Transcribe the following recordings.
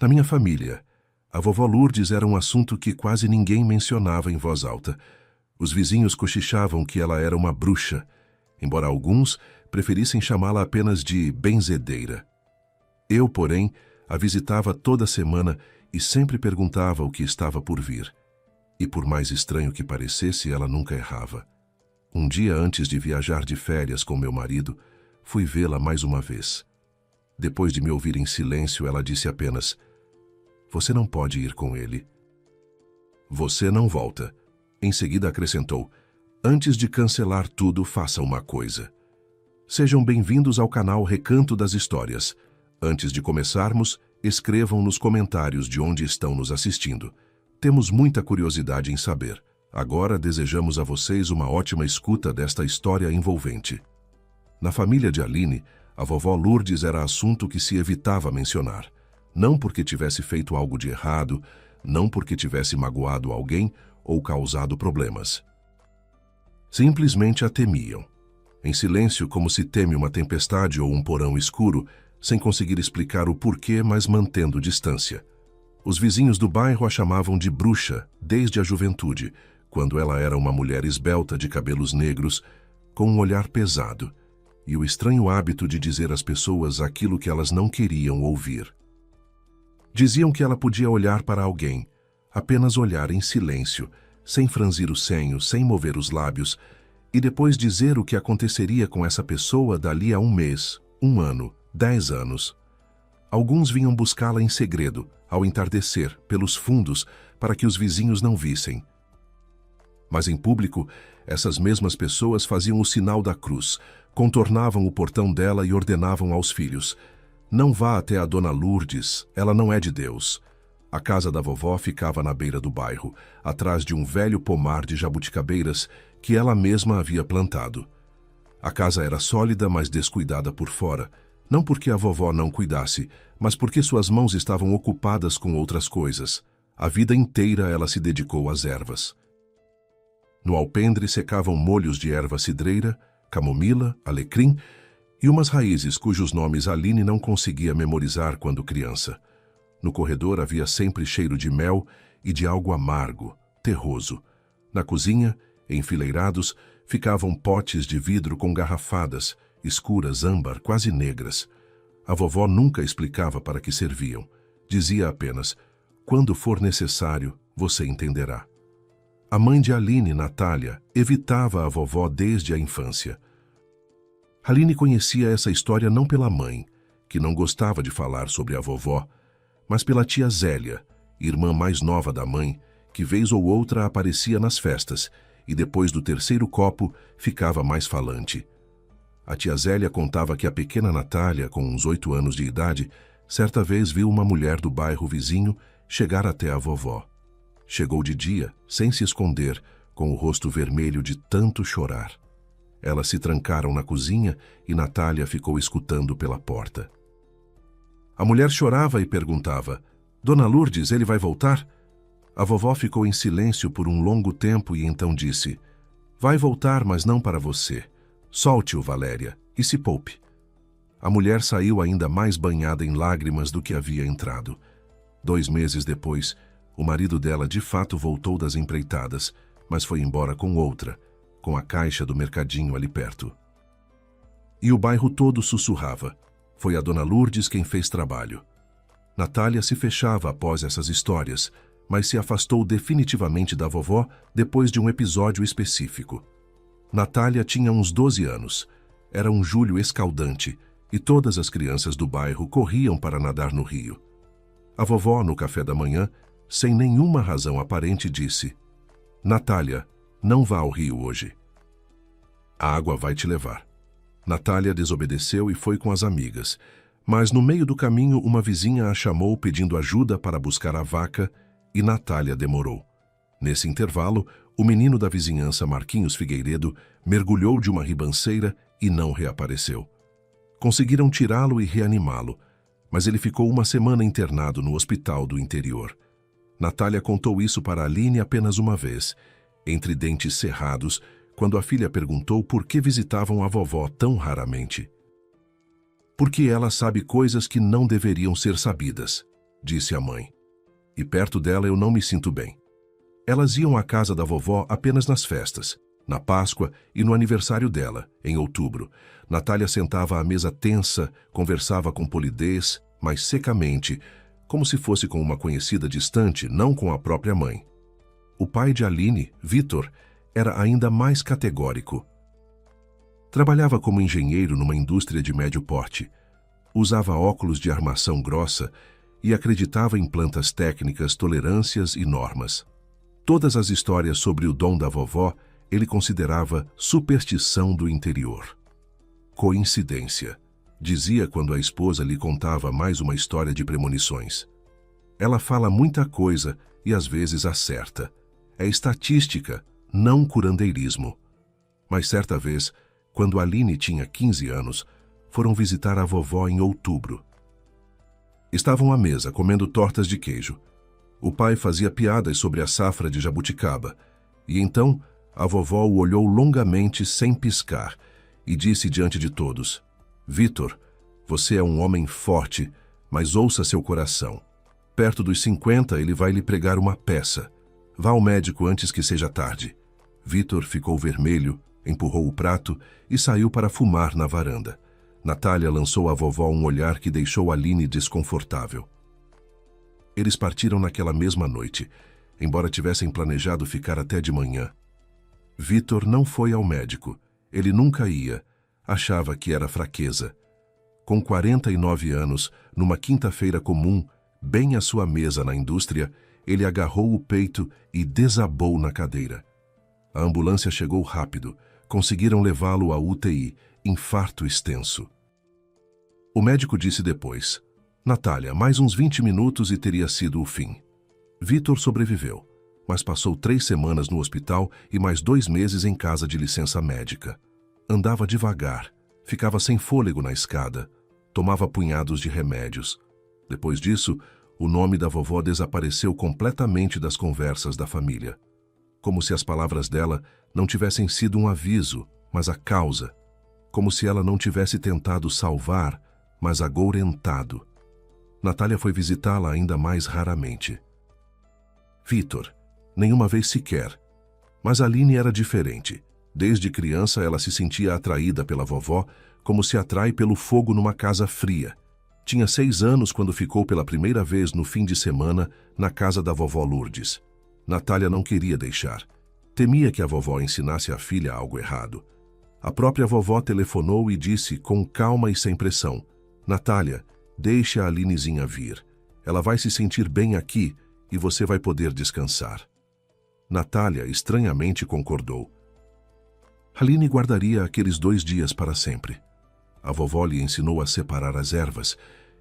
Na minha família, a vovó Lourdes era um assunto que quase ninguém mencionava em voz alta. Os vizinhos cochichavam que ela era uma bruxa, embora alguns preferissem chamá-la apenas de benzedeira. Eu, porém, a visitava toda semana e sempre perguntava o que estava por vir. E por mais estranho que parecesse, ela nunca errava. Um dia antes de viajar de férias com meu marido, fui vê-la mais uma vez. Depois de me ouvir em silêncio, ela disse apenas: "Você não pode ir com ele. Você não volta." Em seguida acrescentou: "Antes de cancelar tudo, faça uma coisa. Sejam bem-vindos ao canal Recanto das Histórias. Antes de começarmos, escrevam nos comentários de onde estão nos assistindo. Temos muita curiosidade em saber. Agora desejamos a vocês uma ótima escuta desta história envolvente." Na família de Aline, a vovó Lourdes era assunto que se evitava mencionar. Não porque tivesse feito algo de errado, não porque tivesse magoado alguém ou causado problemas. Simplesmente a temiam. Em silêncio, como se teme uma tempestade ou um porão escuro, sem conseguir explicar o porquê, mas mantendo distância. Os vizinhos do bairro a chamavam de bruxa desde a juventude, quando ela era uma mulher esbelta de cabelos negros, com um olhar pesado, e o estranho hábito de dizer às pessoas aquilo que elas não queriam ouvir. Diziam que ela podia olhar para alguém, apenas olhar em silêncio, sem franzir o senho, sem mover os lábios, e depois dizer o que aconteceria com essa pessoa dali a 1 mês, 1 ano, 10 anos. Alguns vinham buscá-la em segredo, ao entardecer, pelos fundos, para que os vizinhos não vissem. Mas em público, essas mesmas pessoas faziam o sinal da cruz, contornavam o portão dela e ordenavam aos filhos: "Não vá até a Dona Lourdes, ela não é de Deus." A casa da vovó ficava na beira do bairro, atrás de um velho pomar de jabuticabeiras que ela mesma havia plantado. A casa era sólida, mas descuidada por fora, não porque a vovó não cuidasse, mas porque suas mãos estavam ocupadas com outras coisas. A vida inteira ela se dedicou às ervas. No alpendre secavam molhos de erva cidreira, camomila, alecrim e umas raízes cujos nomes Aline não conseguia memorizar quando criança. No corredor havia sempre cheiro de mel e de algo amargo, terroso. Na cozinha, enfileirados, ficavam potes de vidro com garrafadas, escuras, âmbar, quase negras. A vovó nunca explicava para que serviam. Dizia apenas: "Quando for necessário, você entenderá." A mãe de Aline, Natália, evitava a vovó desde a infância. Aline conhecia essa história não pela mãe, que não gostava de falar sobre a vovó, mas pela tia Zélia, irmã mais nova da mãe, que vez ou outra aparecia nas festas e depois do 3º copo ficava mais falante. A tia Zélia contava que a pequena Natália, com uns 8 anos de idade, certa vez viu uma mulher do bairro vizinho chegar até a vovó. Chegou de dia, sem se esconder, com o rosto vermelho de tanto chorar. Elas se trancaram na cozinha e Natália ficou escutando pela porta. A mulher chorava e perguntava: "Dona Lourdes, ele vai voltar?" A vovó ficou em silêncio por um longo tempo e então disse: "Vai voltar, mas não para você. Solte-o, Valéria, e se poupe." A mulher saiu ainda mais banhada em lágrimas do que havia entrado. 2 meses depois, o marido dela de fato voltou das empreitadas, mas foi embora com outra, com a caixa do mercadinho ali perto. E o bairro todo sussurrava: foi a Dona Lourdes quem fez trabalho. Natália se fechava após essas histórias, mas se afastou definitivamente da vovó depois de um episódio específico. Natália tinha uns 12 anos. Era um julho escaldante e todas as crianças do bairro corriam para nadar no rio. A vovó, no café da manhã, sem nenhuma razão aparente, disse: "Natália, não vá ao rio hoje. A água vai te levar." Natália desobedeceu e foi com as amigas, mas no meio do caminho uma vizinha a chamou pedindo ajuda para buscar a vaca e Natália demorou. Nesse intervalo, o menino da vizinhança, Marquinhos Figueiredo, mergulhou de uma ribanceira e não reapareceu. Conseguiram tirá-lo e reanimá-lo, mas ele ficou 1 semana internado no hospital do interior. Natália contou isso para Aline apenas uma vez, entre dentes cerrados, quando a filha perguntou por que visitavam a vovó tão raramente. "Porque ela sabe coisas que não deveriam ser sabidas." disse a mãe. E perto dela eu não me sinto bem. Elas iam à casa da vovó apenas nas festas, na Páscoa e no aniversário dela, em outubro. Natália sentava à mesa tensa, conversava com polidez, mas secamente, como se fosse com uma conhecida distante, não com a própria mãe. O pai de Aline, Vitor, era ainda mais categórico. Trabalhava como engenheiro numa indústria de médio porte. Usava óculos de armação grossa e acreditava em plantas técnicas, tolerâncias e normas. Todas as histórias sobre o dom da vovó ele considerava superstição do interior. Coincidência, dizia quando a esposa lhe contava mais uma história de premonições. Ela fala muita coisa e às vezes acerta. É estatística, não curandeirismo. Mas certa vez, quando Aline tinha 15 anos, foram visitar a vovó em outubro. Estavam à mesa, comendo tortas de queijo. O pai fazia piadas sobre a safra de jabuticaba, e então a vovó o olhou longamente sem piscar e disse diante de todos: Vitor, você é um homem forte, mas ouça seu coração. Perto dos 50 ele vai lhe pregar uma peça. Vá ao médico antes que seja tarde. Vitor ficou vermelho, empurrou o prato e saiu para fumar na varanda. Natália lançou à vovó um olhar que deixou Aline desconfortável. Eles partiram naquela mesma noite, embora tivessem planejado ficar até de manhã. Vitor não foi ao médico. Ele nunca ia. Achava que era fraqueza. Com 49 anos, numa quinta-feira comum, bem à sua mesa na indústria, ele agarrou o peito e desabou na cadeira. A ambulância chegou rápido. Conseguiram levá-lo à UTI, infarto extenso. O médico disse depois: Natália, mais uns 20 minutos e teria sido o fim. Vitor sobreviveu, mas passou 3 semanas no hospital e mais 2 meses em casa de licença médica. Andava devagar, ficava sem fôlego na escada, tomava punhados de remédios. Depois disso, o nome da vovó desapareceu completamente das conversas da família. Como se as palavras dela não tivessem sido um aviso, mas a causa. Como se ela não tivesse tentado salvar, mas agourentado. Natália foi visitá-la ainda mais raramente. Vitor, nenhuma vez sequer. Mas Aline era diferente. Desde criança ela se sentia atraída pela vovó, como se atrai pelo fogo numa casa fria. Tinha 6 anos quando ficou pela primeira vez no fim de semana na casa da vovó Lourdes. Natália não queria deixar. Temia que a vovó ensinasse à filha algo errado. A própria vovó telefonou e disse com calma e sem pressão: Natália, deixe a Alinezinha vir. Ela vai se sentir bem aqui e você vai poder descansar. Natália estranhamente concordou. Aline guardaria aqueles 2 dias para sempre. A vovó lhe ensinou a separar as ervas,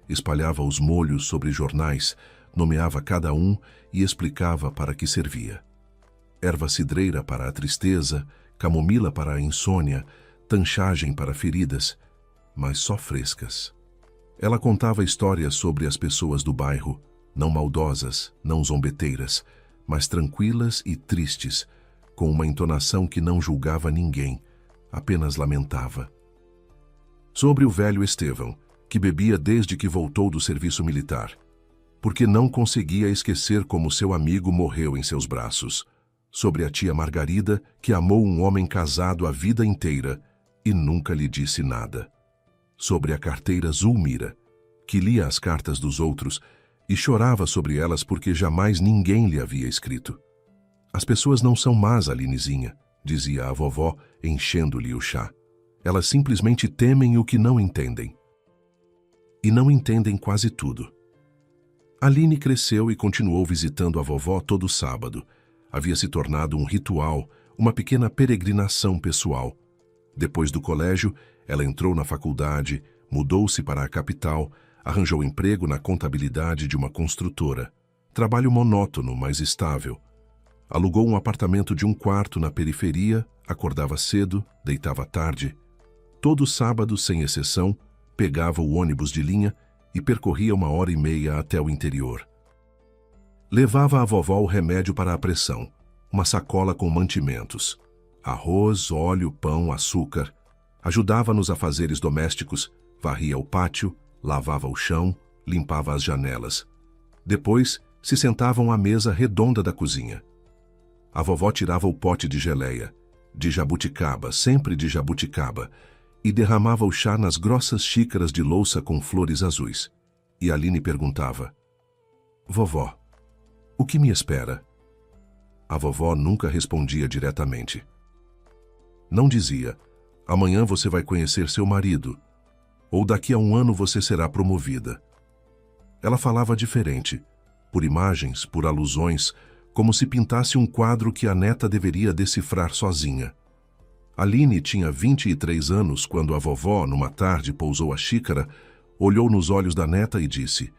espalhava os molhos sobre jornais, nomeava cada um e explicava para que servia. Erva cidreira para a tristeza, camomila para a insônia, tanchagem para feridas, mas só frescas. Ela contava histórias sobre as pessoas do bairro, não maldosas, não zombeteiras, mas tranquilas e tristes, com uma entonação que não julgava ninguém, apenas lamentava. Sobre o velho Estevão, que bebia desde que voltou do serviço militar, porque não conseguia esquecer como seu amigo morreu em seus braços. Sobre a tia Margarida, que amou um homem casado a vida inteira e nunca lhe disse nada. Sobre a carteira Zulmira, que lia as cartas dos outros e chorava sobre elas porque jamais ninguém lhe havia escrito. As pessoas não são más, Alinezinha, dizia a vovó, enchendo-lhe o chá. Elas simplesmente temem o que não entendem. E não entendem quase tudo. Aline cresceu e continuou visitando a vovó todo sábado. Havia se tornado um ritual, uma pequena peregrinação pessoal. Depois do colégio, ela entrou na faculdade, mudou-se para a capital, arranjou emprego na contabilidade de uma construtora. Trabalho monótono, mas estável. Alugou um apartamento de 1 quarto na periferia, acordava cedo, deitava tarde. Todo sábado, sem exceção, pegava o ônibus de linha e percorria 1h30 até o interior. Levava à vovó o remédio para a pressão, uma sacola com mantimentos, arroz, óleo, pão, açúcar. Ajudava nos afazeres domésticos, varria o pátio, lavava o chão, limpava as janelas. Depois, se sentavam à mesa redonda da cozinha. A vovó tirava o pote de geleia, de jabuticaba, sempre de jabuticaba, e derramava o chá nas grossas xícaras de louça com flores azuis. E Aline perguntava: "Vovó, o que me espera?" A vovó nunca respondia diretamente. Não dizia: "Amanhã você vai conhecer seu marido", ou "Daqui a um ano você será promovida". Ela falava diferente, por imagens, por alusões, como se pintasse um quadro que a neta deveria decifrar sozinha. Aline tinha 23 anos quando a vovó, numa tarde, pousou a xícara, olhou nos olhos da neta e disse: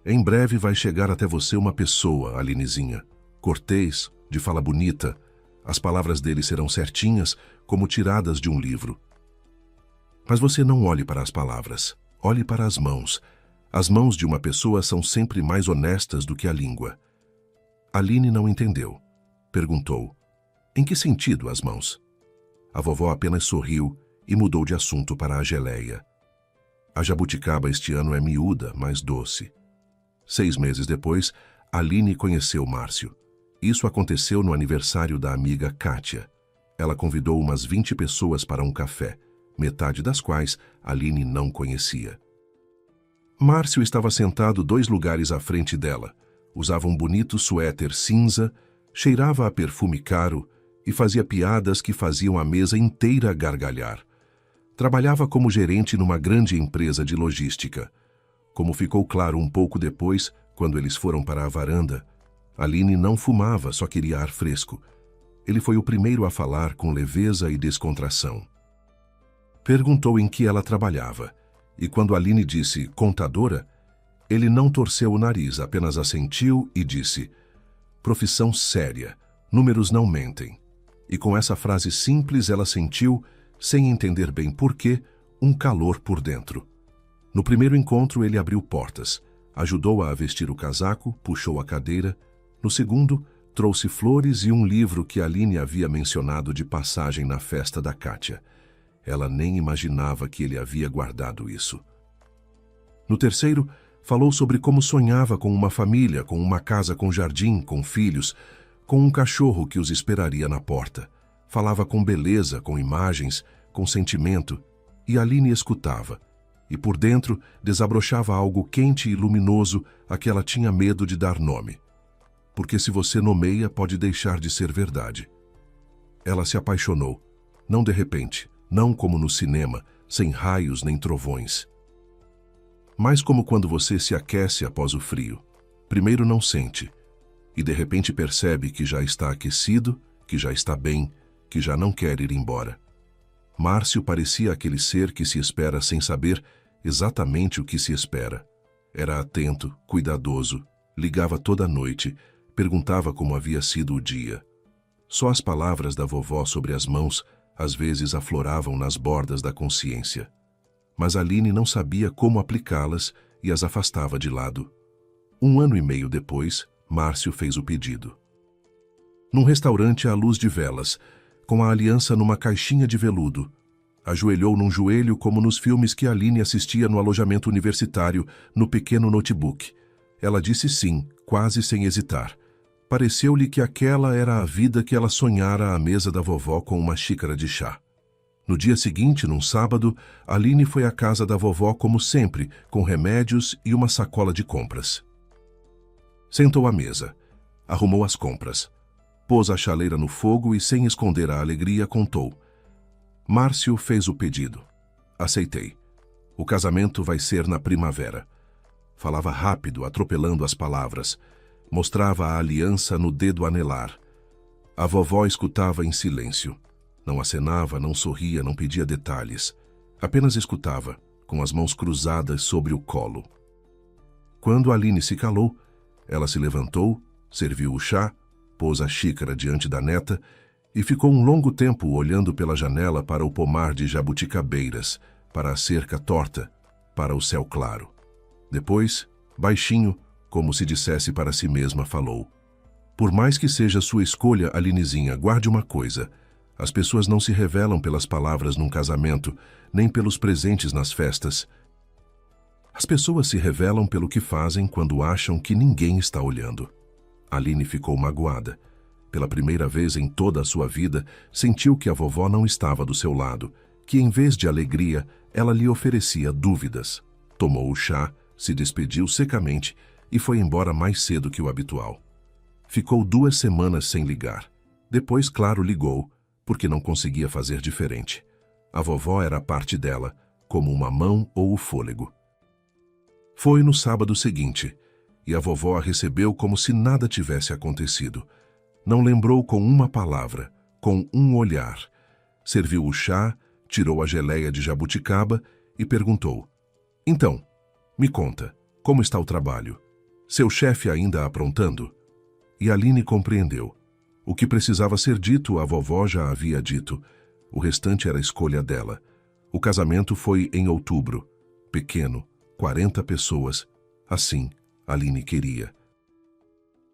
"Em breve vai chegar até você uma pessoa, Alinezinha, cortês, de fala bonita. As palavras dele serão certinhas, como tiradas de um livro. Mas você não olhe para as palavras, olhe para as mãos. As mãos de uma pessoa são sempre mais honestas do que a língua." Aline não entendeu. Perguntou: "Em que sentido as mãos?" A vovó apenas sorriu e mudou de assunto para a geleia. A jabuticaba este ano é miúda, mas doce. 6 meses depois, Aline conheceu Márcio. Isso aconteceu no aniversário da amiga Kátia. Ela convidou umas 20 pessoas para um café, metade das quais Aline não conhecia. Márcio estava sentado 2 lugares à frente dela. Usava um bonito suéter cinza, cheirava a perfume caro e fazia piadas que faziam a mesa inteira gargalhar. Trabalhava como gerente numa grande empresa de logística. Como ficou claro um pouco depois, quando eles foram para a varanda, Aline não fumava, só queria ar fresco. Ele foi o primeiro a falar com leveza e descontração. Perguntou em que ela trabalhava, e quando Aline disse "contadora", ele não torceu o nariz, apenas assentiu e disse: "Profissão séria, números não mentem." E com essa frase simples ela sentiu, sem entender bem porquê, um calor por dentro. No primeiro encontro ele abriu portas, ajudou-a a vestir o casaco, puxou a cadeira. No segundo, trouxe flores e um livro que Aline havia mencionado de passagem na festa da Kátia. Ela nem imaginava que ele havia guardado isso. No terceiro, falou sobre como sonhava com uma família, com uma casa com jardim, com filhos, com um cachorro que os esperaria na porta. Falava com beleza, com imagens, com sentimento, e Aline escutava. E por dentro desabrochava algo quente e luminoso a que ela tinha medo de dar nome. Porque se você nomeia, pode deixar de ser verdade. Ela se apaixonou, não de repente, não como no cinema, sem raios nem trovões. Mas como quando você se aquece após o frio. Primeiro não sente, e de repente percebe que já está aquecido, que já está bem, que já não quer ir embora. Márcio parecia aquele ser que se espera sem saber exatamente o que se espera. Era atento, cuidadoso, ligava toda noite, perguntava como havia sido o dia. Só as palavras da vovó sobre as mãos às vezes afloravam nas bordas da consciência. Mas Aline não sabia como aplicá-las e as afastava de lado. 1 ano e meio depois, Márcio fez o pedido. Num restaurante à luz de velas, com a aliança numa caixinha de veludo, ajoelhou num joelho como nos filmes que Aline assistia no alojamento universitário, no pequeno notebook. Ela disse sim, quase sem hesitar. Pareceu-lhe que aquela era a vida que ela sonhara à mesa da vovó com uma xícara de chá. No dia seguinte, num sábado, Aline foi à casa da vovó como sempre, com remédios e uma sacola de compras. Sentou à mesa, arrumou as compras, pôs a chaleira no fogo e, sem esconder a alegria, contou: "Márcio fez o pedido. Aceitei. O casamento vai ser na primavera." Falava rápido, atropelando as palavras. Mostrava a aliança no dedo anelar. A vovó escutava em silêncio. Não acenava, não sorria, não pedia detalhes. Apenas escutava, com as mãos cruzadas sobre o colo. Quando Aline se calou, ela se levantou, serviu o chá, pôs a xícara diante da neta e ficou um longo tempo olhando pela janela para o pomar de jabuticabeiras, para a cerca torta, para o céu claro. Depois, baixinho, como se dissesse para si mesma, falou: "Por mais que seja sua escolha, Alinezinha, guarde uma coisa. As pessoas não se revelam pelas palavras num casamento, nem pelos presentes nas festas. As pessoas se revelam pelo que fazem quando acham que ninguém está olhando. Aline ficou magoada. Pela primeira vez em toda a sua vida, sentiu que a vovó não estava do seu lado, que em vez de alegria, ela lhe oferecia dúvidas. Tomou o chá, se despediu secamente e foi embora mais cedo que o habitual. Ficou 2 semanas sem ligar. Depois, claro, ligou, porque não conseguia fazer diferente. A vovó era parte dela, como uma mão ou o fôlego. Foi no sábado seguinte, e a vovó a recebeu como se nada tivesse acontecido. Não lembrou com uma palavra, com um olhar. Serviu o chá, tirou a geleia de jabuticaba e perguntou: "Então, me conta, como está o trabalho? Seu chefe ainda aprontando?" E Aline compreendeu. O que precisava ser dito, a vovó já havia dito. O restante era escolha dela. O casamento foi em outubro. Pequeno, 40 pessoas. Assim, Aline queria.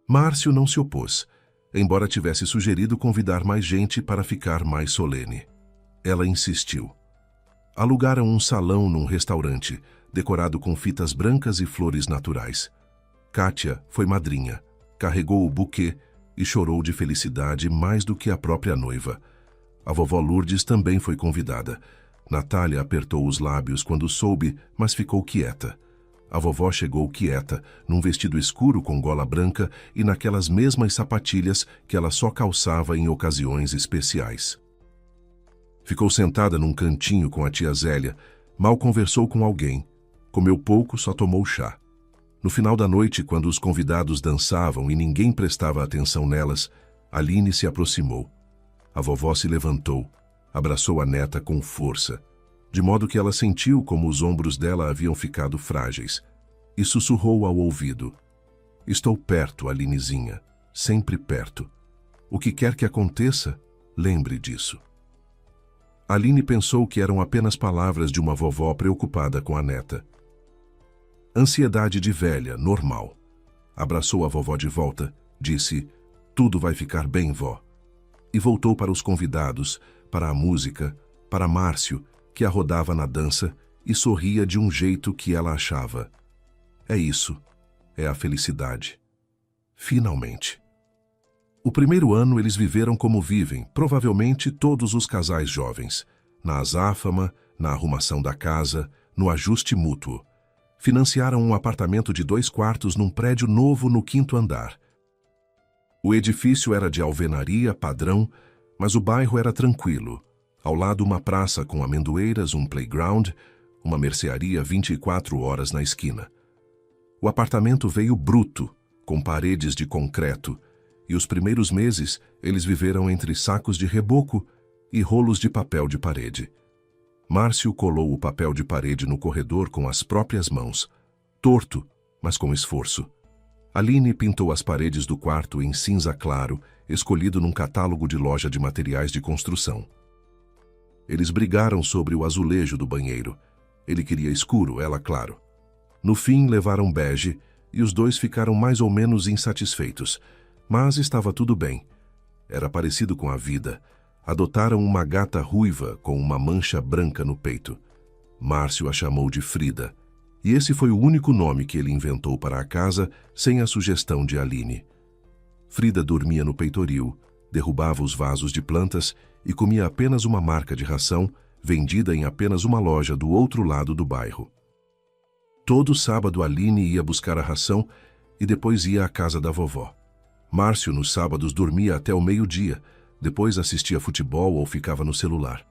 Márcio não se opôs, embora tivesse sugerido convidar mais gente para ficar mais solene. Ela insistiu. Alugaram um salão num restaurante, decorado com fitas brancas e flores naturais. Kátia foi madrinha, carregou o buquê e chorou de felicidade mais do que a própria noiva. A vovó Lourdes também foi convidada. Natália apertou os lábios quando soube, mas ficou quieta. A vovó chegou quieta, num vestido escuro com gola branca e naquelas mesmas sapatilhas que ela só calçava em ocasiões especiais. Ficou sentada num cantinho com a tia Zélia, mal conversou com alguém, comeu pouco, só tomou chá. No final da noite, quando os convidados dançavam e ninguém prestava atenção nelas, Aline se aproximou. A vovó se levantou, abraçou a neta com força, de modo que ela sentiu como os ombros dela haviam ficado frágeis, e sussurrou ao ouvido: "Estou perto, Alinezinha, sempre perto. O que quer que aconteça, lembre disso." Aline pensou que eram apenas palavras de uma vovó preocupada com a neta. Ansiedade de velha, normal. Abraçou a vovó de volta, disse: "Tudo vai ficar bem, vó." E voltou para os convidados, para a música, para Márcio, que a rodava na dança e sorria de um jeito que ela achava: "É isso, é a felicidade." Finalmente. O primeiro ano eles viveram como vivem, provavelmente todos os casais jovens, na azáfama, na arrumação da casa, no ajuste mútuo. Financiaram um apartamento de 2 quartos num prédio novo no 5º andar. O edifício era de alvenaria padrão, mas o bairro era tranquilo. Ao lado uma praça com amendoeiras, um playground, uma mercearia 24 horas na esquina. O apartamento veio bruto, com paredes de concreto, e os primeiros meses eles viveram entre sacos de reboco e rolos de papel de parede. Márcio colou o papel de parede no corredor com as próprias mãos, torto, mas com esforço. Aline pintou as paredes do quarto em cinza claro, escolhido num catálogo de loja de materiais de construção. Eles brigaram sobre o azulejo do banheiro. Ele queria escuro, ela claro. No fim, levaram bege e os dois ficaram mais ou menos insatisfeitos. Mas estava tudo bem. Era parecido com a vida. Adotaram uma gata ruiva com uma mancha branca no peito. Márcio a chamou de Frida. E esse foi o único nome que ele inventou para a casa, sem a sugestão de Aline. Frida dormia no peitoril, derrubava os vasos de plantas e comia apenas uma marca de ração, vendida em apenas uma loja do outro lado do bairro. Todo sábado Aline ia buscar a ração e depois ia à casa da vovó. Márcio, nos sábados, dormia até o meio-dia, depois assistia futebol ou ficava no celular.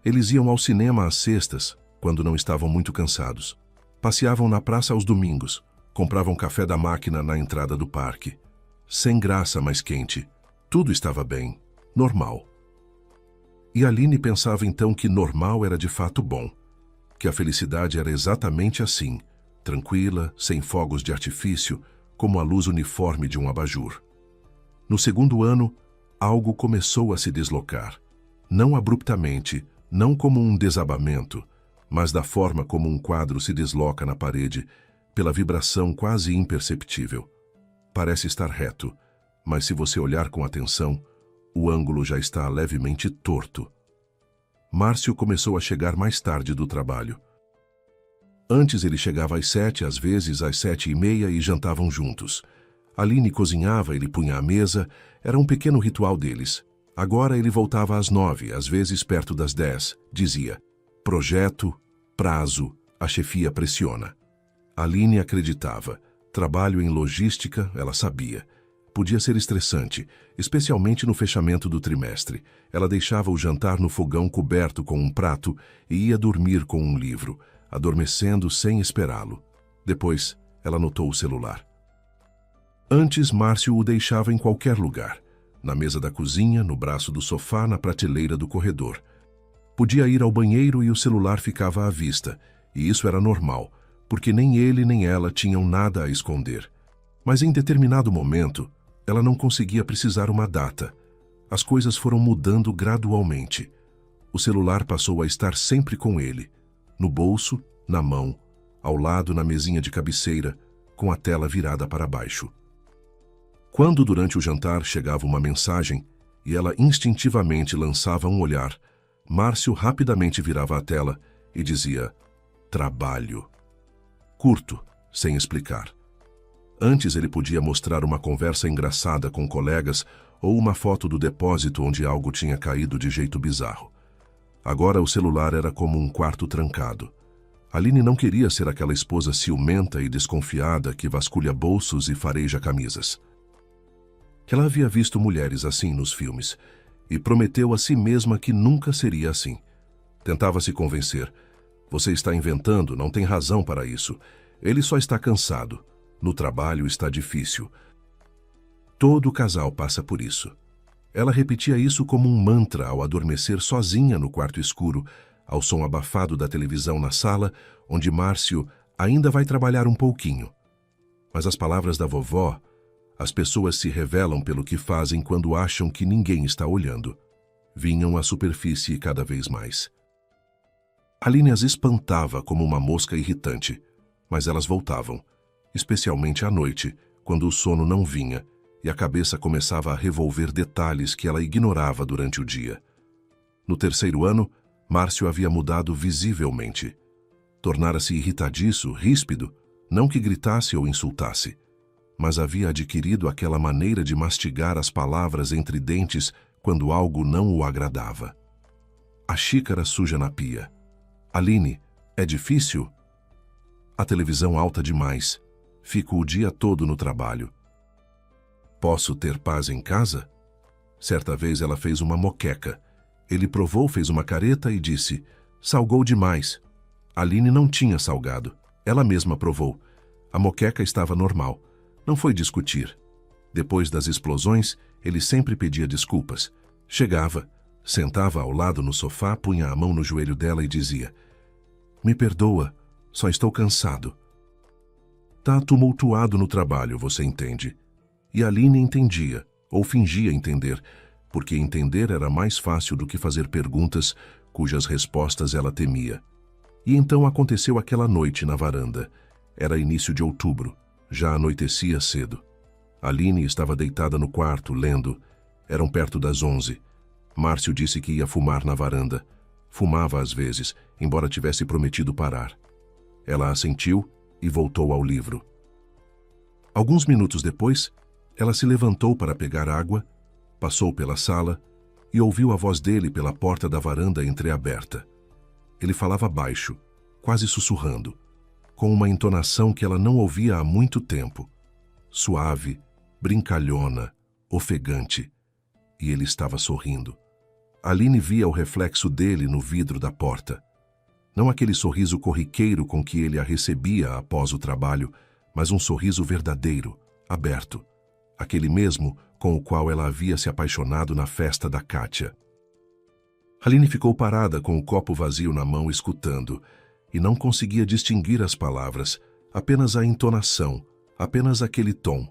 Eles iam ao cinema às sextas, quando não estavam muito cansados. Passeavam na praça aos domingos, compravam café da máquina na entrada do parque. Sem graça, mas quente. Tudo estava bem, normal. E Aline pensava então que normal era de fato bom, que a felicidade era exatamente assim, tranquila, sem fogos de artifício, como a luz uniforme de um abajur. No segundo ano, algo começou a se deslocar. Não abruptamente, não como um desabamento, mas da forma como um quadro se desloca na parede, pela vibração quase imperceptível. Parece estar reto, mas se você olhar com atenção, o ângulo já está levemente torto. Márcio começou a chegar mais tarde do trabalho. Antes ele chegava às 7, às vezes às 7h30 e jantavam juntos. Aline cozinhava, ele punha à mesa, era um pequeno ritual deles. Agora ele voltava às 9, às vezes perto das 10, dizia: projeto, prazo, a chefia pressiona. Aline acreditava. Trabalho em logística, ela sabia. Podia ser estressante, especialmente no fechamento do trimestre. Ela deixava o jantar no fogão coberto com um prato e ia dormir com um livro, adormecendo sem esperá-lo. Depois, ela notou o celular. Antes, Márcio o deixava em qualquer lugar. Na mesa da cozinha, no braço do sofá, na prateleira do corredor. Podia ir ao banheiro e o celular ficava à vista, e isso era normal, porque nem ele nem ela tinham nada a esconder. Mas em determinado momento, ela não conseguia precisar uma data. As coisas foram mudando gradualmente. O celular passou a estar sempre com ele, no bolso, na mão, ao lado na mesinha de cabeceira, com a tela virada para baixo. Quando durante o jantar chegava uma mensagem e ela instintivamente lançava um olhar, Márcio rapidamente virava a tela e dizia: trabalho. Curto, sem explicar. Antes ele podia mostrar uma conversa engraçada com colegas ou uma foto do depósito onde algo tinha caído de jeito bizarro. Agora o celular era como um quarto trancado. Aline não queria ser aquela esposa ciumenta e desconfiada que vasculha bolsos e fareja camisas. Ela havia visto mulheres assim nos filmes e prometeu a si mesma que nunca seria assim. Tentava se convencer. Você está inventando, não tem razão para isso. Ele só está cansado. No trabalho está difícil. Todo casal passa por isso. Ela repetia isso como um mantra ao adormecer sozinha no quarto escuro, ao som abafado da televisão na sala, onde Márcio ainda vai trabalhar um pouquinho. Mas as palavras da vovó: as pessoas se revelam pelo que fazem quando acham que ninguém está olhando, vinham à superfície cada vez mais. Aline as espantava como uma mosca irritante, mas elas voltavam, especialmente à noite, quando o sono não vinha e a cabeça começava a revolver detalhes que ela ignorava durante o dia. No terceiro ano, Márcio havia mudado visivelmente. Tornara-se irritadiço, ríspido, não que gritasse ou insultasse, mas havia adquirido aquela maneira de mastigar as palavras entre dentes quando algo não o agradava. A xícara suja na pia. Aline, é difícil? A televisão alta demais. Fico o dia todo no trabalho. Posso ter paz em casa? Certa vez ela fez uma moqueca. Ele provou, fez uma careta e disse: salgou demais. Aline não tinha salgado. Ela mesma provou. A moqueca estava normal. Não foi discutir. Depois das explosões, ele sempre pedia desculpas. Chegava, sentava ao lado no sofá, punha a mão no joelho dela e dizia: me perdoa, só estou cansado. Tá tumultuado no trabalho, você entende. E Aline entendia, ou fingia entender, porque entender era mais fácil do que fazer perguntas cujas respostas ela temia. E então aconteceu aquela noite na varanda. Era início de outubro. Já anoitecia cedo. Aline estava deitada no quarto, lendo. Eram perto das 11. Márcio disse que ia fumar na varanda. Fumava às vezes, embora tivesse prometido parar. Ela assentiu e voltou ao livro. Alguns minutos depois, ela se levantou para pegar água, passou pela sala e ouviu a voz dele pela porta da varanda entreaberta. Ele falava baixo, quase sussurrando, com uma entonação que ela não ouvia há muito tempo. Suave, brincalhona, ofegante. E ele estava sorrindo. Aline via o reflexo dele no vidro da porta. Não aquele sorriso corriqueiro com que ele a recebia após o trabalho, mas um sorriso verdadeiro, aberto. Aquele mesmo com o qual ela havia se apaixonado na festa da Kátia. Aline ficou parada com o copo vazio na mão, escutando, e não conseguia distinguir as palavras, apenas a entonação, apenas aquele tom.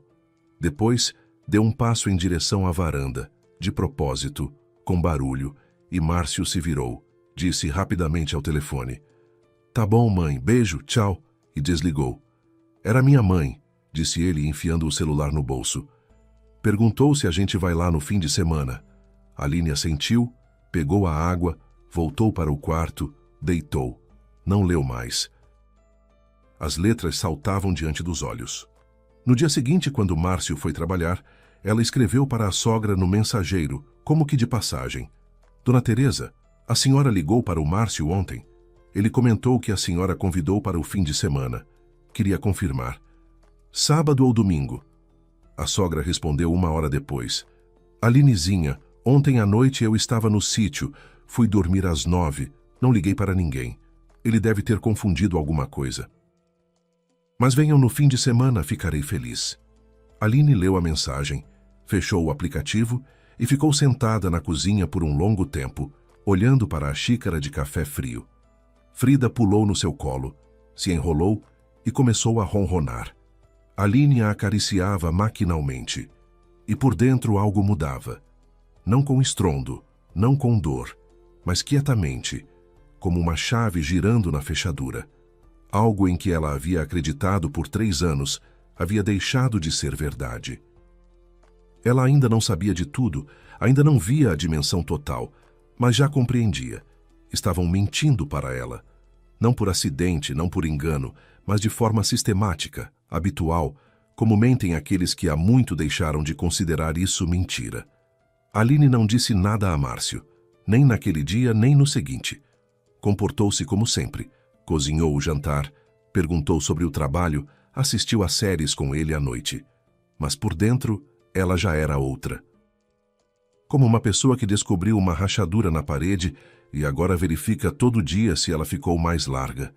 Depois, deu um passo em direção à varanda, de propósito, com barulho, e Márcio se virou, disse rapidamente ao telefone: tá bom, mãe, beijo, tchau, e desligou. Era minha mãe, disse ele, enfiando o celular no bolso. Perguntou se a gente vai lá no fim de semana. Aline assentiu, pegou a água, voltou para o quarto, deitou. Não leu mais. As letras saltavam diante dos olhos. No dia seguinte, quando Márcio foi trabalhar, ela escreveu para a sogra no mensageiro, como que de passagem. Dona Teresa, a senhora ligou para o Márcio ontem. Ele comentou que a senhora convidou para o fim de semana. Queria confirmar. Sábado ou domingo? A sogra respondeu 1 hora depois. Alinezinha, ontem à noite eu estava no sítio. Fui dormir às 9. Não liguei para ninguém. Ele deve ter confundido alguma coisa. Mas venham no fim de semana, ficarei feliz. Aline leu a mensagem, fechou o aplicativo e ficou sentada na cozinha por um longo tempo, olhando para a xícara de café frio. Frida pulou no seu colo, se enrolou e começou a ronronar. Aline a acariciava maquinalmente. E por dentro algo mudava. Não com estrondo, não com dor, mas quietamente, como uma chave girando na fechadura. Algo em que ela havia acreditado por 3 anos havia deixado de ser verdade. Ela ainda não sabia de tudo, ainda não via a dimensão total, mas já compreendia. Estavam mentindo para ela. Não por acidente, não por engano, mas de forma sistemática, habitual, como mentem aqueles que há muito deixaram de considerar isso mentira. Aline não disse nada a Márcio, nem naquele dia, nem no seguinte. Comportou-se como sempre. Cozinhou o jantar, perguntou sobre o trabalho, assistiu a séries com ele à noite. Mas por dentro, ela já era outra. Como uma pessoa que descobriu uma rachadura na parede e agora verifica todo dia se ela ficou mais larga.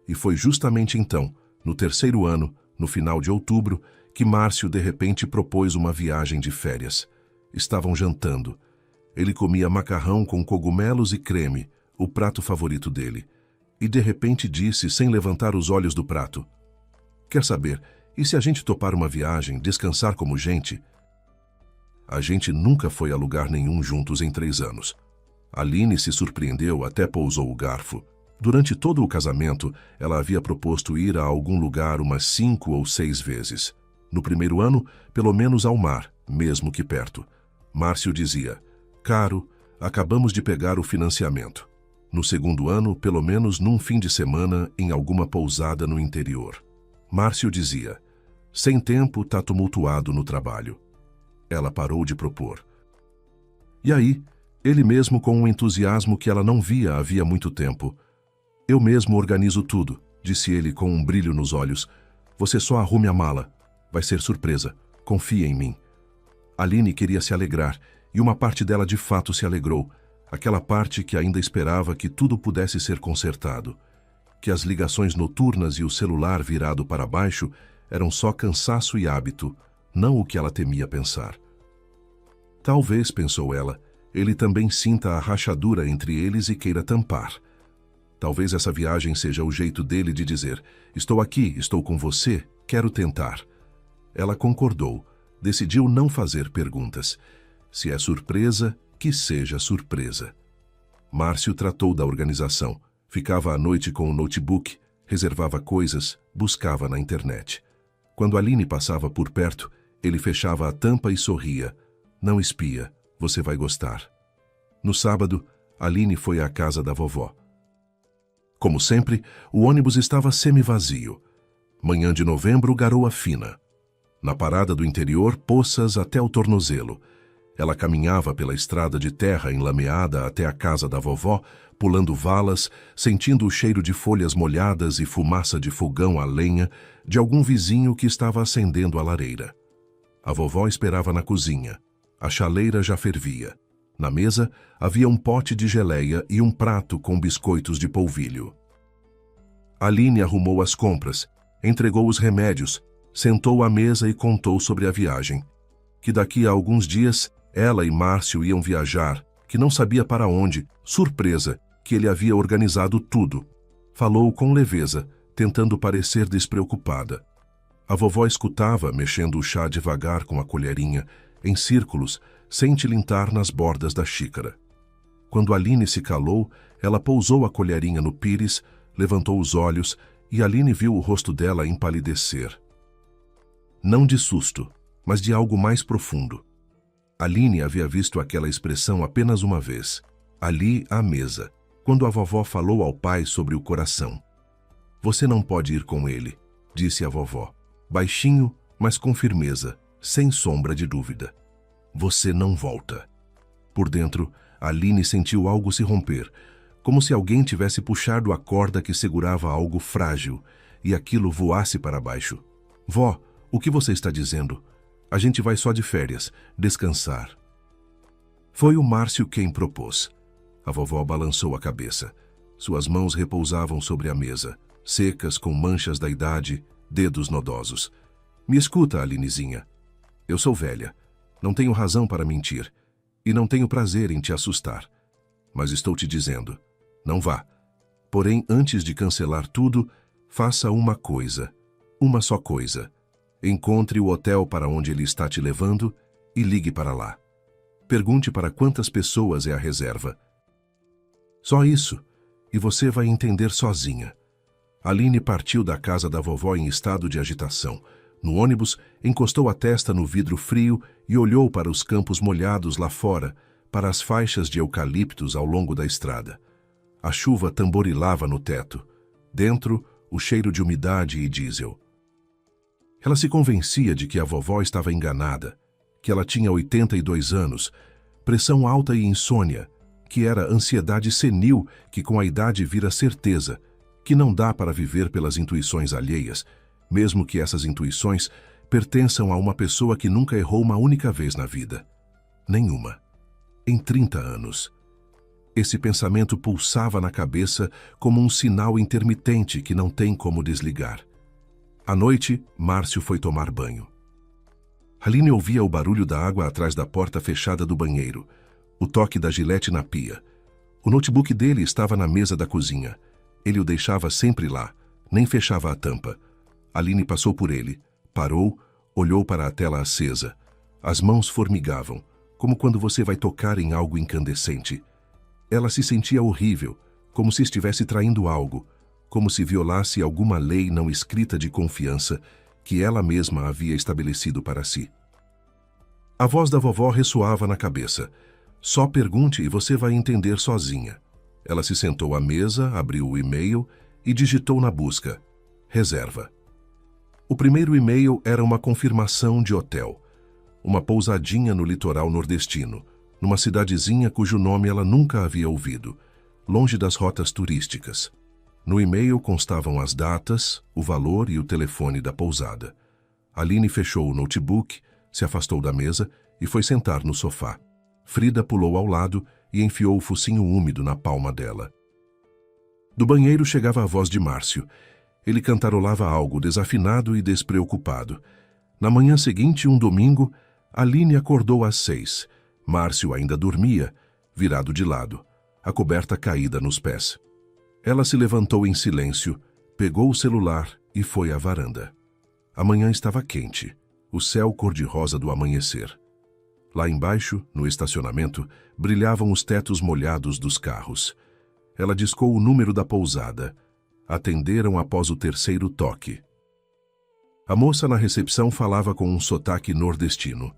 E foi justamente então, no 3º ano, no final de outubro, que Márcio de repente propôs uma viagem de férias. Estavam jantando. Ele comia macarrão com cogumelos e creme, o prato favorito dele. E de repente disse, sem levantar os olhos do prato: quer saber, e se a gente topar uma viagem, descansar como gente? A gente nunca foi a lugar nenhum juntos em 3 anos. Aline se surpreendeu, até pousou o garfo. Durante todo o casamento, ela havia proposto ir a algum lugar umas 5 ou 6 vezes. No 1º ano, pelo menos ao mar, mesmo que perto. Márcio dizia: caro, acabamos de pegar o financiamento. No 2º ano, pelo menos num fim de semana em alguma pousada no interior. Márcio dizia: sem tempo, tá tumultuado no trabalho. Ela parou de propor. E aí, ele mesmo com um entusiasmo que ela não via havia muito tempo: eu mesmo organizo tudo, disse ele com um brilho nos olhos. Você só arrume a mala. Vai ser surpresa. Confia em mim. Aline queria se alegrar, e uma parte dela de fato se alegrou. Aquela parte que ainda esperava que tudo pudesse ser consertado. Que as ligações noturnas e o celular virado para baixo eram só cansaço e hábito, não o que ela temia pensar. Talvez, pensou ela, ele também sinta a rachadura entre eles e queira tampar. Talvez essa viagem seja o jeito dele de dizer: estou aqui, estou com você, quero tentar. Ela concordou, decidiu não fazer perguntas. Se é surpresa, que seja surpresa. Márcio tratou da organização. Ficava à noite com o notebook, reservava coisas, buscava na internet. Quando Aline passava por perto, ele fechava a tampa e sorria. Não espia, você vai gostar. No sábado, Aline foi à casa da vovó. Como sempre, o ônibus estava semi-vazio. Manhã de novembro, garoa fina. Na parada do interior, poças até o tornozelo. Ela caminhava pela estrada de terra enlameada até a casa da vovó, pulando valas, sentindo o cheiro de folhas molhadas e fumaça de fogão a lenha de algum vizinho que estava acendendo a lareira. A vovó esperava na cozinha. A chaleira já fervia. Na mesa, havia um pote de geleia e um prato com biscoitos de polvilho. Aline arrumou as compras, entregou os remédios, sentou à mesa e contou sobre a viagem. Que daqui a alguns dias ela e Márcio iam viajar, que não sabia para onde, surpresa, que ele havia organizado tudo. Falou com leveza, tentando parecer despreocupada. A vovó escutava, mexendo o chá devagar com a colherinha, em círculos, sem tilintar nas bordas da xícara. Quando Aline se calou, ela pousou a colherinha no pires, levantou os olhos e Aline viu o rosto dela empalidecer. Não de susto, mas de algo mais profundo. Aline havia visto aquela expressão apenas uma vez, ali à mesa, quando a vovó falou ao pai sobre o coração. Você não pode ir com ele, disse a vovó, baixinho, mas com firmeza, sem sombra de dúvida. Você não volta. Por dentro, Aline sentiu algo se romper, como se alguém tivesse puxado a corda que segurava algo frágil e aquilo voasse para baixo. Vó, o que você está dizendo? A gente vai só de férias, descansar. Foi o Márcio quem propôs. A vovó balançou a cabeça. Suas mãos repousavam sobre a mesa, secas com manchas da idade, dedos nodosos. Me escuta, Alinezinha. Eu sou velha. Não tenho razão para mentir. E não tenho prazer em te assustar. Mas estou te dizendo, não vá. Porém, antes de cancelar tudo, faça uma coisa. Uma só coisa. Encontre o hotel para onde ele está te levando e ligue para lá. Pergunte para quantas pessoas é a reserva. Só isso, e você vai entender sozinha. Aline partiu da casa da vovó em estado de agitação. No ônibus, encostou a testa no vidro frio e olhou para os campos molhados lá fora, para as faixas de eucaliptos ao longo da estrada. A chuva tamborilava no teto. Dentro, o cheiro de umidade e diesel. Ela se convencia de que a vovó estava enganada, que ela tinha 82 anos, pressão alta e insônia, que era ansiedade senil que com a idade vira certeza, que não dá para viver pelas intuições alheias, mesmo que essas intuições pertençam a uma pessoa que nunca errou uma única vez na vida. Nenhuma. Em 30 anos. Esse pensamento pulsava na cabeça como um sinal intermitente que não tem como desligar. À noite, Márcio foi tomar banho. Aline ouvia o barulho da água atrás da porta fechada do banheiro, o toque da gilete na pia. O notebook dele estava na mesa da cozinha. Ele o deixava sempre lá, nem fechava a tampa. Aline passou por ele, parou, olhou para a tela acesa. As mãos formigavam, como quando você vai tocar em algo incandescente. Ela se sentia horrível, como se estivesse traindo algo, como se violasse alguma lei não escrita de confiança que ela mesma havia estabelecido para si. A voz da vovó ressoava na cabeça. Só pergunte e você vai entender sozinha. Ela se sentou à mesa, abriu o e-mail e digitou na busca: reserva. O primeiro e-mail era uma confirmação de hotel. Uma pousadinha no litoral nordestino, numa cidadezinha cujo nome ela nunca havia ouvido, longe das rotas turísticas. No e-mail constavam as datas, o valor e o telefone da pousada. Aline fechou o notebook, se afastou da mesa e foi sentar no sofá. Frida pulou ao lado e enfiou o focinho úmido na palma dela. Do banheiro chegava a voz de Márcio. Ele cantarolava algo desafinado e despreocupado. Na manhã seguinte, um domingo, Aline acordou às 6. Márcio ainda dormia, virado de lado, a coberta caída nos pés. Ela se levantou em silêncio, pegou o celular e foi à varanda. A manhã estava quente, o céu cor-de-rosa do amanhecer. Lá embaixo, no estacionamento, brilhavam os tetos molhados dos carros. Ela discou o número da pousada. Atenderam após o terceiro toque. A moça na recepção falava com um sotaque nordestino.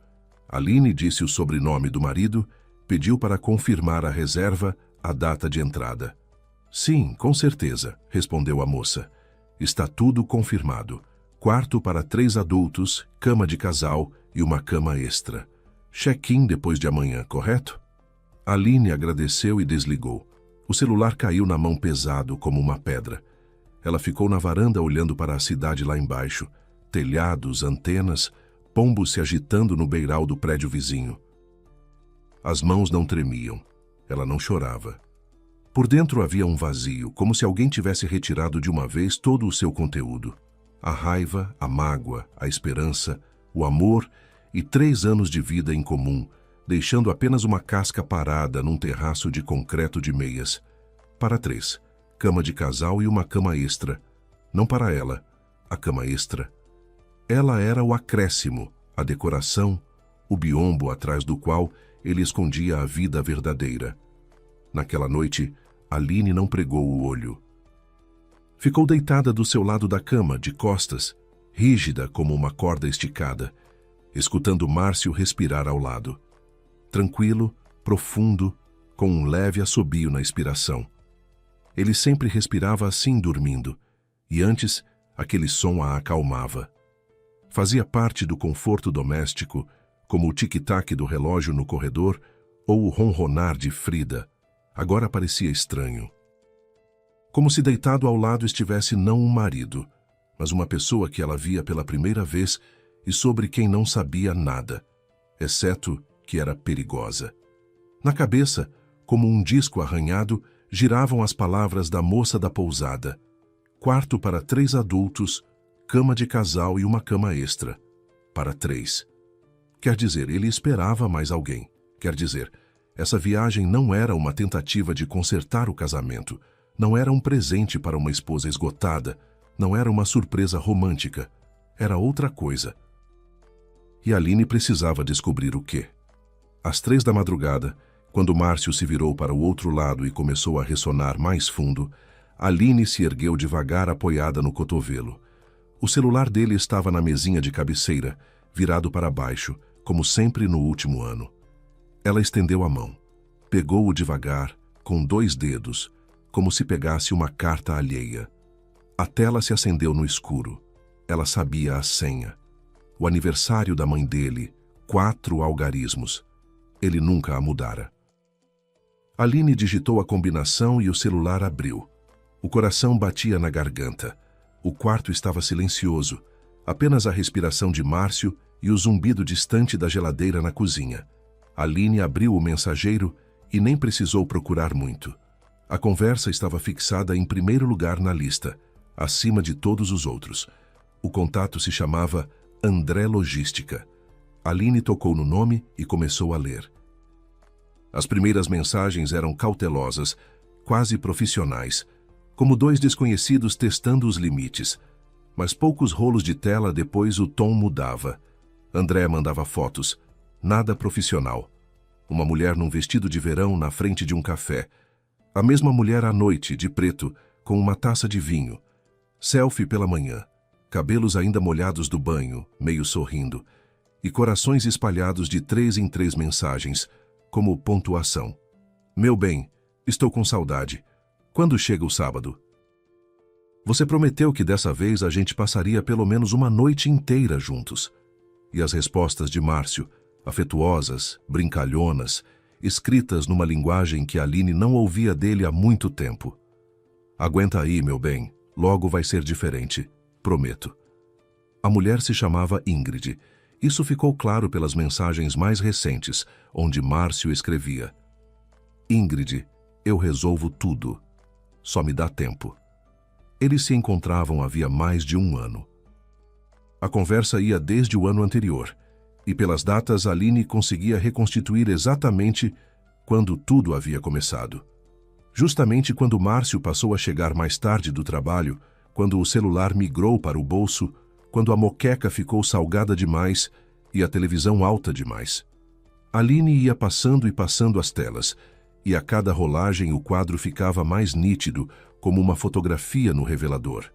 Aline disse o sobrenome do marido, pediu para confirmar a reserva, a data de entrada. Sim, com certeza, respondeu a moça. Está tudo confirmado. Quarto para 3 adultos, cama de casal e uma cama extra. Check-in depois de amanhã, correto? Aline agradeceu e desligou. O celular caiu na mão pesado como uma pedra. Ela ficou na varanda olhando para a cidade lá embaixo. Telhados, antenas, pombos se agitando no beiral do prédio vizinho. As mãos não tremiam. Ela não chorava. Por dentro havia um vazio, como se alguém tivesse retirado de uma vez todo o seu conteúdo. A raiva, a mágoa, a esperança, o amor e 3 anos de vida em comum, deixando apenas uma casca parada num terraço de concreto de meias. Para 3. Cama de casal e uma cama extra. Não para ela, a cama extra. Ela era o acréscimo, a decoração, o biombo atrás do qual ele escondia a vida verdadeira. Naquela noite, Aline não pregou o olho. Ficou deitada do seu lado da cama, de costas, rígida como uma corda esticada, escutando Márcio respirar ao lado. Tranquilo, profundo, com um leve assobio na expiração. Ele sempre respirava assim dormindo, e antes aquele som a acalmava. Fazia parte do conforto doméstico, como o tic-tac do relógio no corredor ou o ronronar de Frida. Agora parecia estranho. Como se deitado ao lado estivesse não um marido, mas uma pessoa que ela via pela primeira vez e sobre quem não sabia nada, exceto que era perigosa. Na cabeça, como um disco arranhado, giravam as palavras da moça da pousada. Quarto para 3 adultos, cama de casal e uma cama extra. Para 3. Quer dizer, ele esperava mais alguém. Quer dizer, essa viagem não era uma tentativa de consertar o casamento, não era um presente para uma esposa esgotada, não era uma surpresa romântica, era outra coisa. E Aline precisava descobrir o quê. Às 3 da madrugada, quando Márcio se virou para o outro lado e começou a ressonar mais fundo, Aline se ergueu devagar apoiada no cotovelo. O celular dele estava na mesinha de cabeceira, virado para baixo, como sempre no último ano. Ela estendeu a mão, pegou-o devagar, com 2 dedos, como se pegasse uma carta alheia. A tela se acendeu no escuro. Ela sabia a senha. O aniversário da mãe dele, 4 algarismos. Ele nunca a mudara. Aline digitou a combinação e o celular abriu. O coração batia na garganta. O quarto estava silencioso, apenas a respiração de Márcio e o zumbido distante da geladeira na cozinha. Aline abriu o mensageiro e nem precisou procurar muito. A conversa estava fixada em primeiro lugar na lista, acima de todos os outros. O contato se chamava André Logística. Aline tocou no nome e começou a ler. As primeiras mensagens eram cautelosas, quase profissionais, como 2 desconhecidos testando os limites. Mas poucos rolos de tela depois o tom mudava. André mandava fotos, nada profissional. Uma mulher num vestido de verão na frente de um café. A mesma mulher à noite, de preto, com uma taça de vinho. Selfie pela manhã, cabelos ainda molhados do banho, meio sorrindo, e corações espalhados de 3 em 3 mensagens, como pontuação. Meu bem, estou com saudade. Quando chega o sábado? Você prometeu que dessa vez a gente passaria pelo menos uma noite inteira juntos. E as respostas de Márcio, afetuosas, brincalhonas, escritas numa linguagem que Aline não ouvia dele há muito tempo. Aguenta aí, meu bem, logo vai ser diferente, prometo. A mulher se chamava Ingrid. Isso ficou claro pelas mensagens mais recentes, onde Márcio escrevia: Ingrid, eu resolvo tudo. Só me dá tempo. Eles se encontravam havia mais de 1 ano. A conversa ia desde o ano anterior, e pelas datas Aline conseguia reconstituir exatamente quando tudo havia começado. Justamente quando Márcio passou a chegar mais tarde do trabalho, quando o celular migrou para o bolso, quando a moqueca ficou salgada demais e a televisão alta demais. Aline ia passando e passando as telas, e a cada rolagem o quadro ficava mais nítido, como uma fotografia no revelador.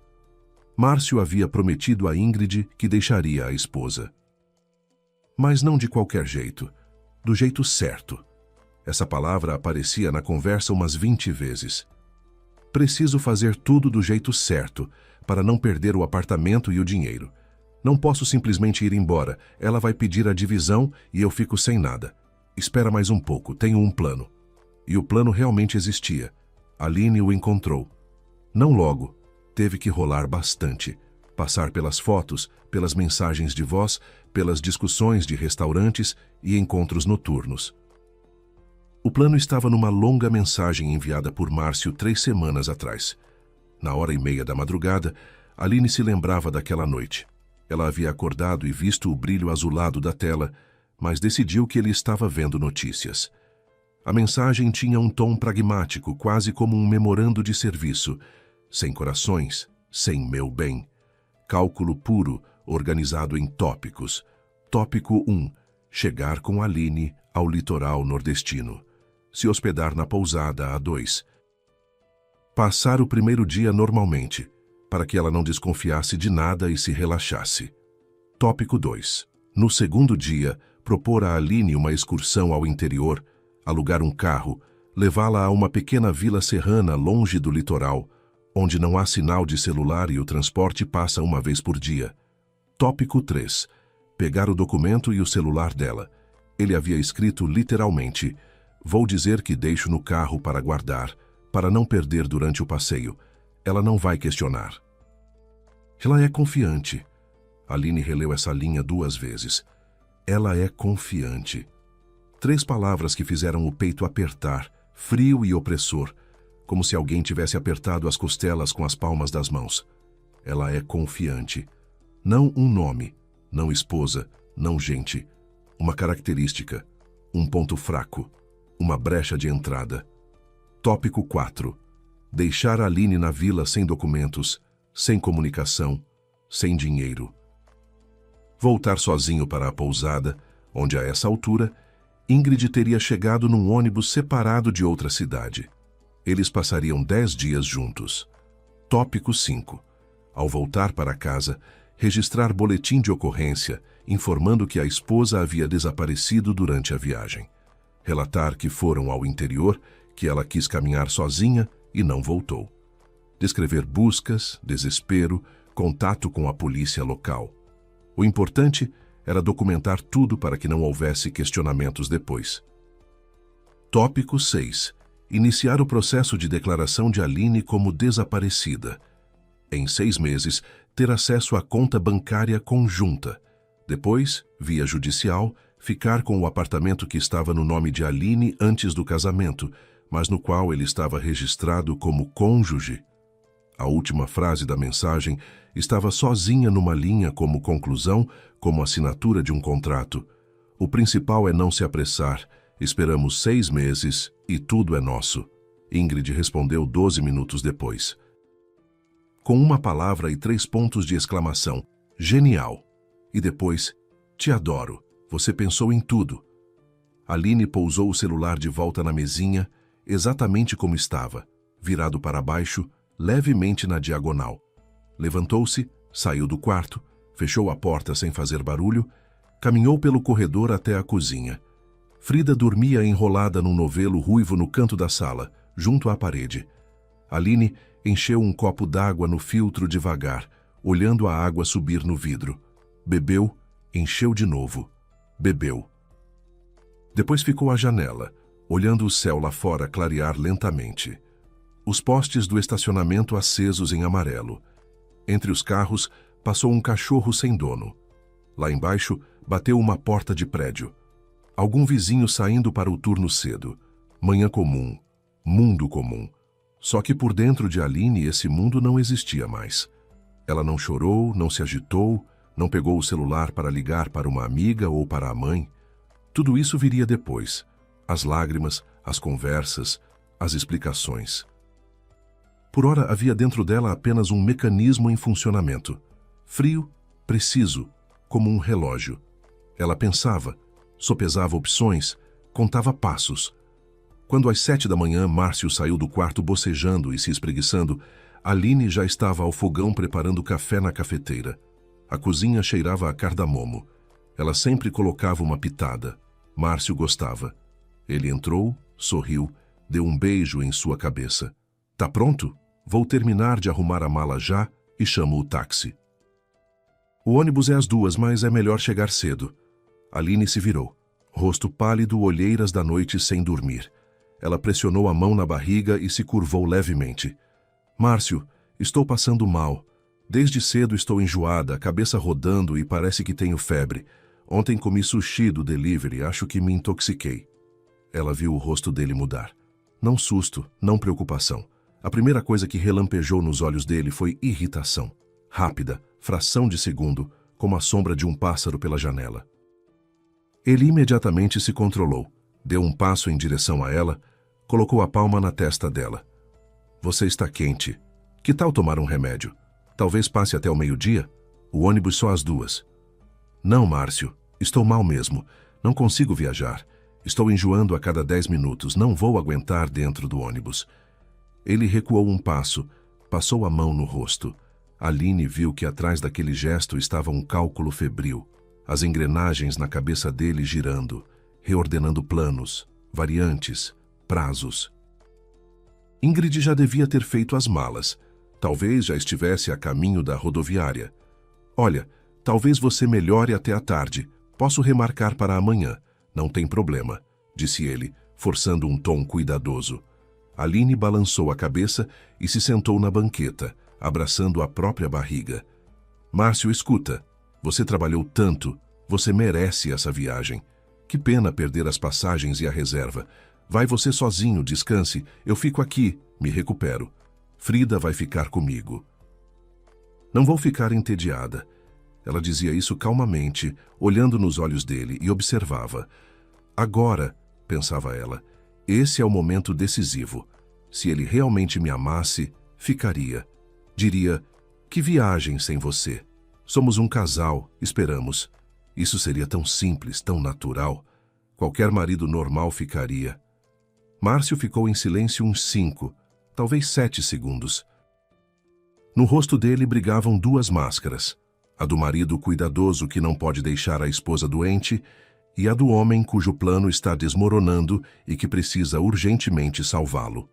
Márcio havia prometido a Ingrid que deixaria a esposa. Mas não de qualquer jeito, do jeito certo. Essa palavra aparecia na conversa umas 20 vezes. Preciso fazer tudo do jeito certo, para não perder o apartamento e o dinheiro. Não posso simplesmente ir embora, ela vai pedir a divisão e eu fico sem nada. Espera mais um pouco, tenho um plano. E o plano realmente existia. Aline o encontrou. Não logo, teve que rolar bastante. Passar pelas fotos, pelas mensagens de voz, pelas discussões de restaurantes e encontros noturnos. O plano estava numa longa mensagem enviada por Márcio 3 semanas atrás. Na 1h30 da madrugada, Aline se lembrava daquela noite. Ela havia acordado e visto o brilho azulado da tela, mas decidiu que ele estava vendo notícias. A mensagem tinha um tom pragmático, quase como um memorando de serviço. Sem corações, sem meu bem. Cálculo puro, organizado em tópicos. Tópico 1. Chegar com Aline ao litoral nordestino. Se hospedar na pousada a 2. Passar o primeiro dia normalmente, para que ela não desconfiasse de nada e se relaxasse. Tópico 2. No segundo dia, propor a Aline uma excursão ao interior, alugar um carro, levá-la a uma pequena vila serrana longe do litoral, onde não há sinal de celular e o transporte passa uma vez por dia. Tópico 3. Pegar o documento e o celular dela. Ele havia escrito literalmente: "Vou dizer que deixo no carro para guardar, para não perder durante o passeio. Ela não vai questionar." Ela é confiante. Aline releu essa linha 2 vezes. Ela é confiante. 3 palavras que fizeram o peito apertar, frio e opressor, como se alguém tivesse apertado as costelas com as palmas das mãos. Ela é confiante. Não um nome, não esposa, não gente. Uma característica, um ponto fraco, uma brecha de entrada. Tópico 4. Deixar Aline na vila sem documentos, sem comunicação, sem dinheiro. Voltar sozinho para a pousada, onde a essa altura, Ingrid teria chegado num ônibus separado de outra cidade. Eles passariam 10 dias juntos. Tópico 5. Ao voltar para casa, registrar boletim de ocorrência, informando que a esposa havia desaparecido durante a viagem. Relatar que foram ao interior, que ela quis caminhar sozinha e não voltou. Descrever buscas, desespero, contato com a polícia local. O importante era documentar tudo para que não houvesse questionamentos depois. Tópico 6. Iniciar o processo de declaração de Aline como desaparecida. Em 6 meses, ter acesso à conta bancária conjunta. Depois, via judicial, ficar com o apartamento que estava no nome de Aline antes do casamento, mas no qual ele estava registrado como cônjuge. A última frase da mensagem estava sozinha numa linha como conclusão, como assinatura de um contrato. O principal é não se apressar. Esperamos 6 meses e tudo é nosso. Ingrid respondeu 12 minutos depois. Com uma palavra e 3 pontos de exclamação. Genial! E depois, te adoro. Você pensou em tudo. Aline pousou o celular de volta na mesinha, exatamente como estava, virado para baixo, levemente na diagonal. Levantou-se, saiu do quarto, fechou a porta sem fazer barulho, caminhou pelo corredor até a cozinha. Frida dormia enrolada num novelo ruivo no canto da sala, junto à parede. Aline encheu um copo d'água no filtro devagar, olhando a água subir no vidro. Bebeu, encheu de novo. Bebeu. Depois ficou à janela, olhando o céu lá fora clarear lentamente. Os postes do estacionamento acesos em amarelo. Entre os carros, passou um cachorro sem dono. Lá embaixo, bateu uma porta de prédio. Algum vizinho saindo para o turno cedo. Manhã comum. Mundo comum. Só que por dentro de Aline esse mundo não existia mais. Ela não chorou, não se agitou, não pegou o celular para ligar para uma amiga ou para a mãe. Tudo isso viria depois. As lágrimas, as conversas, as explicações. Por ora havia dentro dela apenas um mecanismo em funcionamento. Frio, preciso, como um relógio. Ela pensava, sopesava opções, contava passos. Quando às 7 da manhã Márcio saiu do quarto bocejando e se espreguiçando, Aline já estava ao fogão preparando café na cafeteira. A cozinha cheirava a cardamomo. Ela sempre colocava uma pitada. Márcio gostava. Ele entrou, sorriu, deu um beijo em sua cabeça. Tá pronto? Vou terminar de arrumar a mala já e chamo o táxi. O ônibus é às 2, mas é melhor chegar cedo. Aline se virou. Rosto pálido, olheiras da noite sem dormir. Ela pressionou a mão na barriga e se curvou levemente. Márcio, estou passando mal. Desde cedo estou enjoada, cabeça rodando e parece que tenho febre. Ontem comi sushi do delivery, acho que me intoxiquei. Ela viu o rosto dele mudar. Não susto, não preocupação. A primeira coisa que relampejou nos olhos dele foi irritação. Rápida, fração de segundo, como a sombra de um pássaro pela janela. Ele imediatamente se controlou, deu um passo em direção a ela, colocou a palma na testa dela. Você está quente. Que tal tomar um remédio? Talvez passe até o meio-dia? O ônibus só às 2. Não, Márcio. Estou mal mesmo. Não consigo viajar. Estou enjoando a cada 10 minutos. Não vou aguentar dentro do ônibus. Ele recuou um passo, passou a mão no rosto. Aline viu que atrás daquele gesto estava um cálculo febril. As engrenagens na cabeça dele girando, reordenando planos, variantes, prazos. Ingrid já devia ter feito as malas. Talvez já estivesse a caminho da rodoviária. Olha, talvez você melhore até a tarde. Posso remarcar para amanhã. Não tem problema, disse ele, forçando um tom cuidadoso. Aline balançou a cabeça e se sentou na banqueta, abraçando a própria barriga. Márcio, escuta. Você trabalhou tanto. Você merece essa viagem. Que pena perder as passagens e a reserva. Vai você sozinho, descanse. Eu fico aqui, me recupero. Frida vai ficar comigo. Não vou ficar entediada. Ela dizia isso calmamente, olhando nos olhos dele, e observava. Agora, pensava ela, esse é o momento decisivo. Se ele realmente me amasse, ficaria. Diria, que viagem sem você. Somos um casal, esperamos. Isso seria tão simples, tão natural. Qualquer marido normal ficaria. Márcio ficou em silêncio uns 5, talvez 7 segundos. No rosto dele brigavam 2 máscaras. A do marido cuidadoso que não pode deixar a esposa doente e a do homem cujo plano está desmoronando e que precisa urgentemente salvá-lo.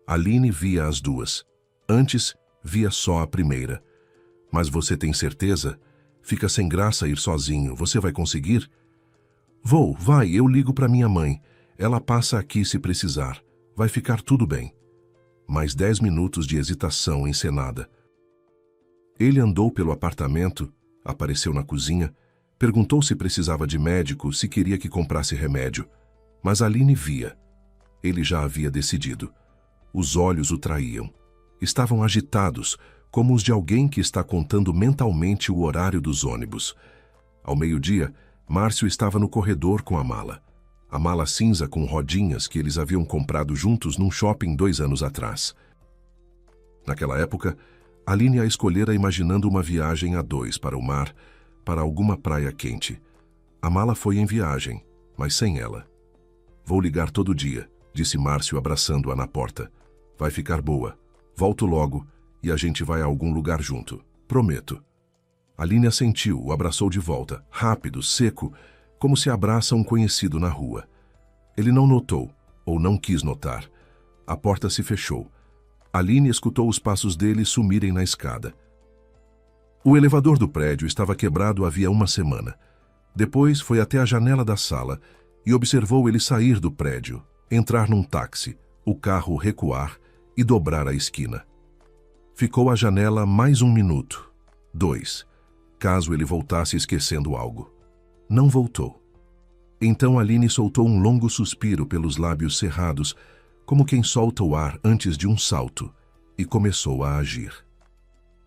Aline via as 2. Antes, via só a primeira. Mas você tem certeza? Fica sem graça ir sozinho. Você vai conseguir? Vou, vai, eu ligo para minha mãe. Ela passa aqui se precisar. Vai ficar tudo bem. Mais 10 minutos de hesitação encenada. Ele andou pelo apartamento, apareceu na cozinha, perguntou se precisava de médico, se queria que comprasse remédio. Mas Aline via. Ele já havia decidido. Os olhos o traíam. Estavam agitados, como os de alguém que está contando mentalmente o horário dos ônibus. Ao meio-dia, Márcio estava no corredor com a mala. A mala cinza com rodinhas que eles haviam comprado juntos num shopping 2 anos atrás. Naquela época, Aline a escolhera imaginando uma viagem a 2 para o mar, para alguma praia quente. A mala foi em viagem, mas sem ela. Vou ligar todo dia, disse Márcio abraçando-a na porta. Vai ficar boa. Volto logo e a gente vai a algum lugar junto. Prometo. Aline assentiu, o abraçou de volta, rápido, seco, como se abraça um conhecido na rua. Ele não notou, ou não quis notar. A porta se fechou. Aline escutou os passos dele sumirem na escada. O elevador do prédio estava quebrado havia 1 semana. Depois foi até a janela da sala e observou ele sair do prédio, entrar num táxi, o carro recuar e dobrar a esquina. Ficou à janela mais 1 minuto, 2, caso ele voltasse esquecendo algo. Não voltou. Então Aline soltou um longo suspiro pelos lábios cerrados, como quem solta o ar antes de um salto, e começou a agir.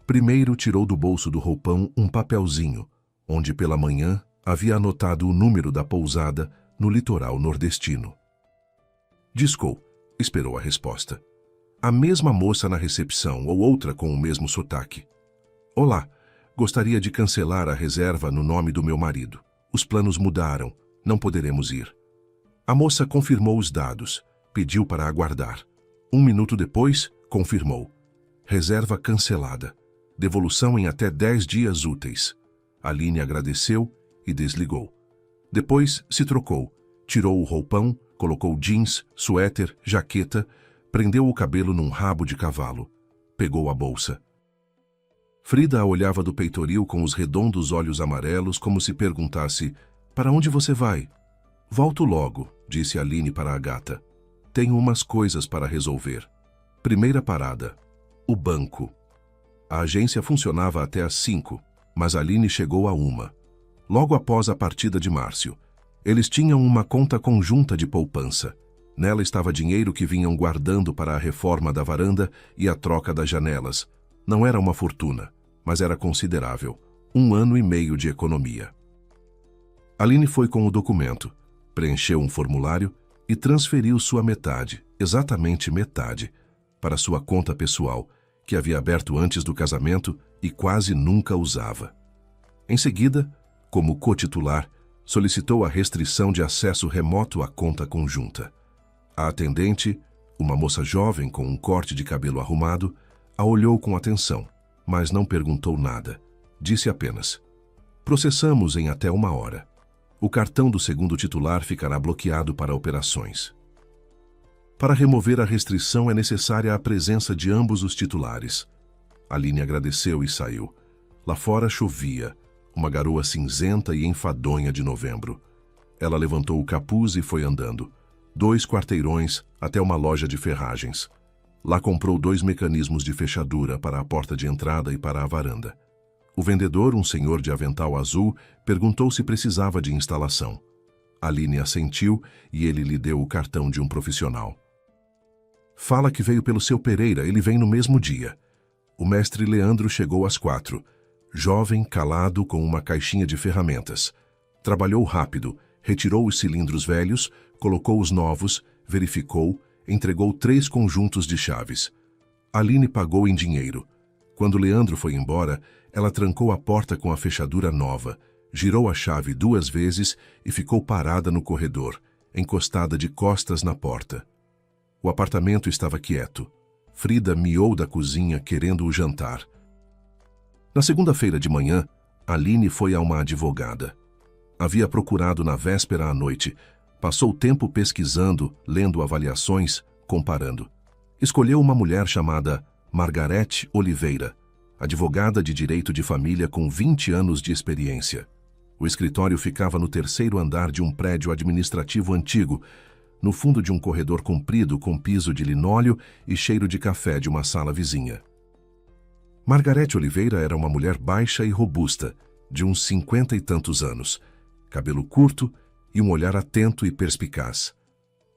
Primeiro tirou do bolso do roupão um papelzinho, onde pela manhã havia anotado o número da pousada no litoral nordestino. Discou, esperou a resposta. A mesma moça na recepção ou outra com o mesmo sotaque. Olá, gostaria de cancelar a reserva no nome do meu marido. Os planos mudaram, não poderemos ir. A moça confirmou os dados, pediu para aguardar. 1 minuto depois, confirmou. Reserva cancelada. Devolução em até 10 dias úteis. Aline agradeceu e desligou. Depois se trocou, tirou o roupão, colocou jeans, suéter, jaqueta, prendeu o cabelo num rabo de cavalo. Pegou a bolsa. Frida a olhava do peitoril com os redondos olhos amarelos, como se perguntasse, para onde você vai? Volto logo, disse Aline para a gata. Tenho umas coisas para resolver. Primeira parada, o banco. A agência funcionava até às 5, mas Aline chegou a 1. Logo após a partida de Márcio. Eles tinham uma conta conjunta de poupança. Nela estava dinheiro que vinham guardando para a reforma da varanda e a troca das janelas. Não era uma fortuna, mas era considerável. 1 ano e meio de economia. Aline foi com o documento, preencheu um formulário e transferiu sua metade, exatamente metade, para sua conta pessoal, que havia aberto antes do casamento e quase nunca usava. Em seguida, como cotitular, solicitou a restrição de acesso remoto à conta conjunta. A atendente, uma moça jovem com um corte de cabelo arrumado, a olhou com atenção, mas não perguntou nada. Disse apenas, processamos em até 1 hora. O cartão do segundo titular ficará bloqueado para operações. Para remover a restrição é necessária a presença de ambos os titulares. Aline agradeceu e saiu. Lá fora chovia, uma garoa cinzenta e enfadonha de novembro. Ela levantou o capuz e foi andando. 2 quarteirões até uma loja de ferragens. Lá comprou 2 mecanismos de fechadura para a porta de entrada e para a varanda. O vendedor, um senhor de avental azul, perguntou se precisava de instalação. Aline assentiu e ele lhe deu o cartão de um profissional. Fala que veio pelo seu Pereira, ele vem no mesmo dia. O mestre Leandro chegou às 4. Jovem, calado, com uma caixinha de ferramentas. Trabalhou rápido, retirou os cilindros velhos, colocou os novos, verificou, entregou 3 conjuntos de chaves. Aline pagou em dinheiro. Quando Leandro foi embora, ela trancou a porta com a fechadura nova, girou a chave 2 vezes e ficou parada no corredor, encostada de costas na porta. O apartamento estava quieto. Frida miou da cozinha querendo o jantar. Na segunda-feira de manhã, Aline foi a uma advogada. Havia procurado na véspera à noite. Passou o tempo pesquisando, lendo avaliações, comparando. Escolheu uma mulher chamada Margarete Oliveira, advogada de direito de família com 20 anos de experiência. O escritório ficava no 3º andar de um prédio administrativo antigo, no fundo de um corredor comprido com piso de linóleo e cheiro de café de uma sala vizinha. Margarete Oliveira era uma mulher baixa e robusta, de uns 50 e tantos anos, cabelo curto e um olhar atento e perspicaz.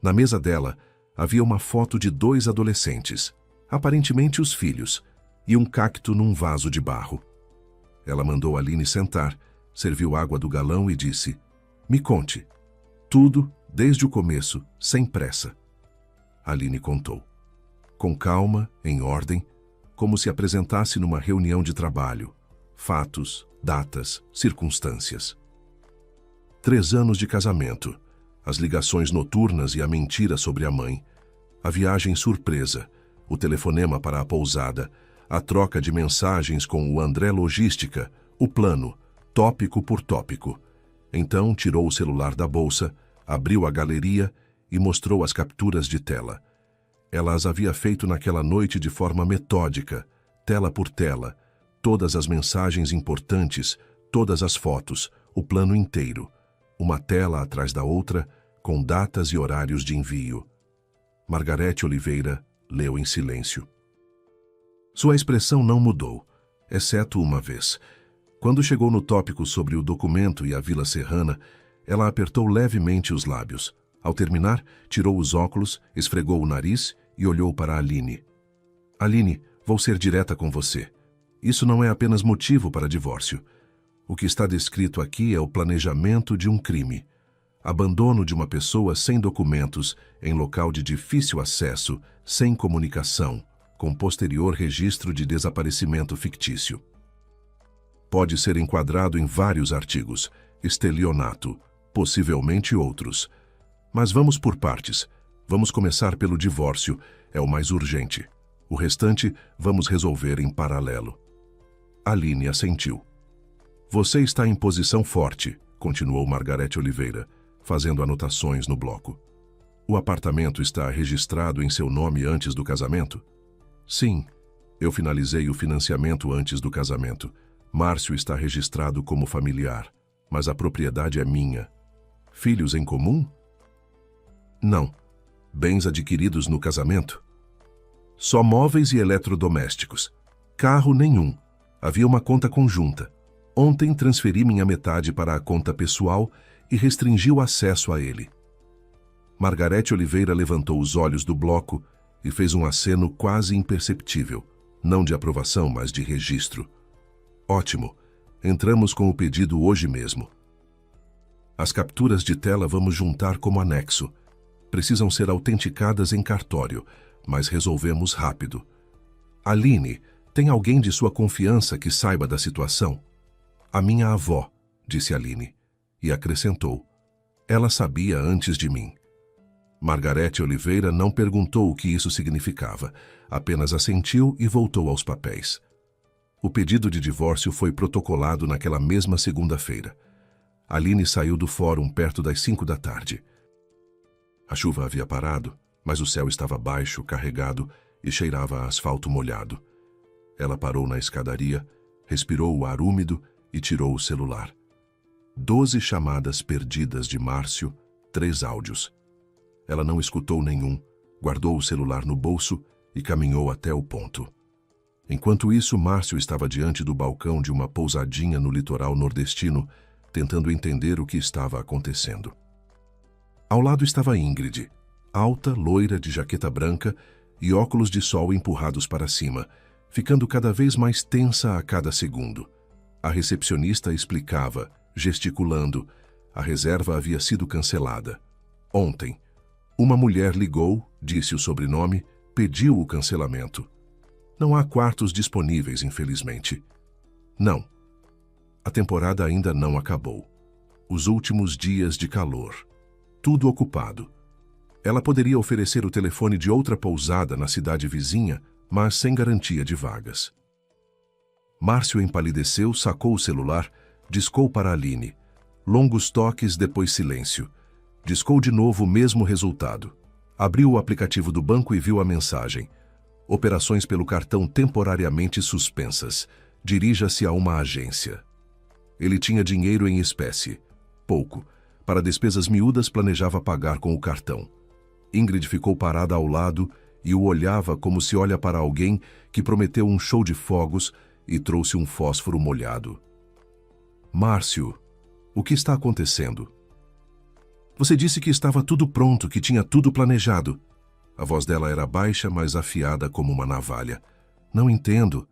Na mesa dela havia uma foto de 2 adolescentes, aparentemente os filhos, e um cacto num vaso de barro. Ela mandou Aline sentar, serviu água do galão e disse: "Me conte. Tudo, desde o começo, sem pressa." Aline contou. Com calma, em ordem, como se apresentasse numa reunião de trabalho. Fatos, datas, circunstâncias. 3 anos de casamento, as ligações noturnas e a mentira sobre a mãe, a viagem surpresa, o telefonema para a pousada, a troca de mensagens com o André Logística, o plano, tópico por tópico. Então tirou o celular da bolsa, abriu a galeria e mostrou as capturas de tela. Ela as havia feito naquela noite de forma metódica, tela por tela, todas as mensagens importantes, todas as fotos, o plano inteiro, uma tela atrás da outra, com datas e horários de envio. Margarete Oliveira leu em silêncio. Sua expressão não mudou, exceto uma vez. Quando chegou no tópico sobre o documento e a Vila Serrana, ela apertou levemente os lábios. Ao terminar, tirou os óculos, esfregou o nariz e olhou para Aline. "Aline, vou ser direta com você. Isso não é apenas motivo para divórcio. O que está descrito aqui é o planejamento de um crime. Abandono de uma pessoa sem documentos, em local de difícil acesso, sem comunicação, com posterior registro de desaparecimento fictício. Pode ser enquadrado em vários artigos, estelionato, possivelmente outros. Mas vamos por partes. Vamos começar pelo divórcio, é o mais urgente. O restante vamos resolver em paralelo." Aline assentiu. "Você está em posição forte", continuou Margarete Oliveira, fazendo anotações no bloco. "O apartamento está registrado em seu nome antes do casamento?" "Sim, eu finalizei o financiamento antes do casamento. Márcio está registrado como familiar, mas a propriedade é minha. Filhos em comum?" "Não. Bens adquiridos no casamento?" "Só móveis e eletrodomésticos. Carro nenhum. Havia uma conta conjunta. Ontem transferi minha metade para a conta pessoal e restringi o acesso a ele." Margarete Oliveira levantou os olhos do bloco e fez um aceno quase imperceptível, não de aprovação, mas de registro. "Ótimo. Entramos com o pedido hoje mesmo. As capturas de tela vamos juntar como anexo. Precisam ser autenticadas em cartório, mas resolvemos rápido. Aline, tem alguém de sua confiança que saiba da situação?" "A minha avó", disse Aline, e acrescentou: "Ela sabia antes de mim." Margarete Oliveira não perguntou o que isso significava, apenas assentiu e voltou aos papéis. O pedido de divórcio foi protocolado naquela mesma segunda-feira. Aline saiu do fórum perto das 5 da tarde. A chuva havia parado, mas o céu estava baixo, carregado e cheirava a asfalto molhado. Ela parou na escadaria, respirou o ar úmido e tirou o celular. 12 chamadas perdidas de Márcio, 3 áudios. Ela não escutou nenhum, guardou o celular no bolso e caminhou até o ponto. Enquanto isso, Márcio estava diante do balcão de uma pousadinha no litoral nordestino, tentando entender o que estava acontecendo. Ao lado estava Ingrid, alta, loira, de jaqueta branca e óculos de sol empurrados para cima, ficando cada vez mais tensa a cada segundo. A recepcionista explicava, gesticulando. A reserva havia sido cancelada. Ontem, uma mulher ligou, disse o sobrenome, pediu o cancelamento. Não há quartos disponíveis, infelizmente. Não. A temporada ainda não acabou. Os últimos dias de calor. Tudo ocupado. Ela poderia oferecer o telefone de outra pousada na cidade vizinha, mas sem garantia de vagas. Márcio empalideceu, sacou o celular, discou para Aline. Longos toques, depois silêncio. Discou de novo o mesmo resultado. Abriu o aplicativo do banco e viu a mensagem. Operações pelo cartão temporariamente suspensas. Dirija-se a uma agência. Ele tinha dinheiro em espécie. Pouco. Para despesas miúdas, planejava pagar com o cartão. Ingrid ficou parada ao lado e o olhava como se olha para alguém que prometeu um show de fogos e trouxe um fósforo molhado. Márcio, o que está acontecendo? Você disse que estava tudo pronto, que tinha tudo planejado. A voz dela era baixa, mas afiada como uma navalha. Não entendo.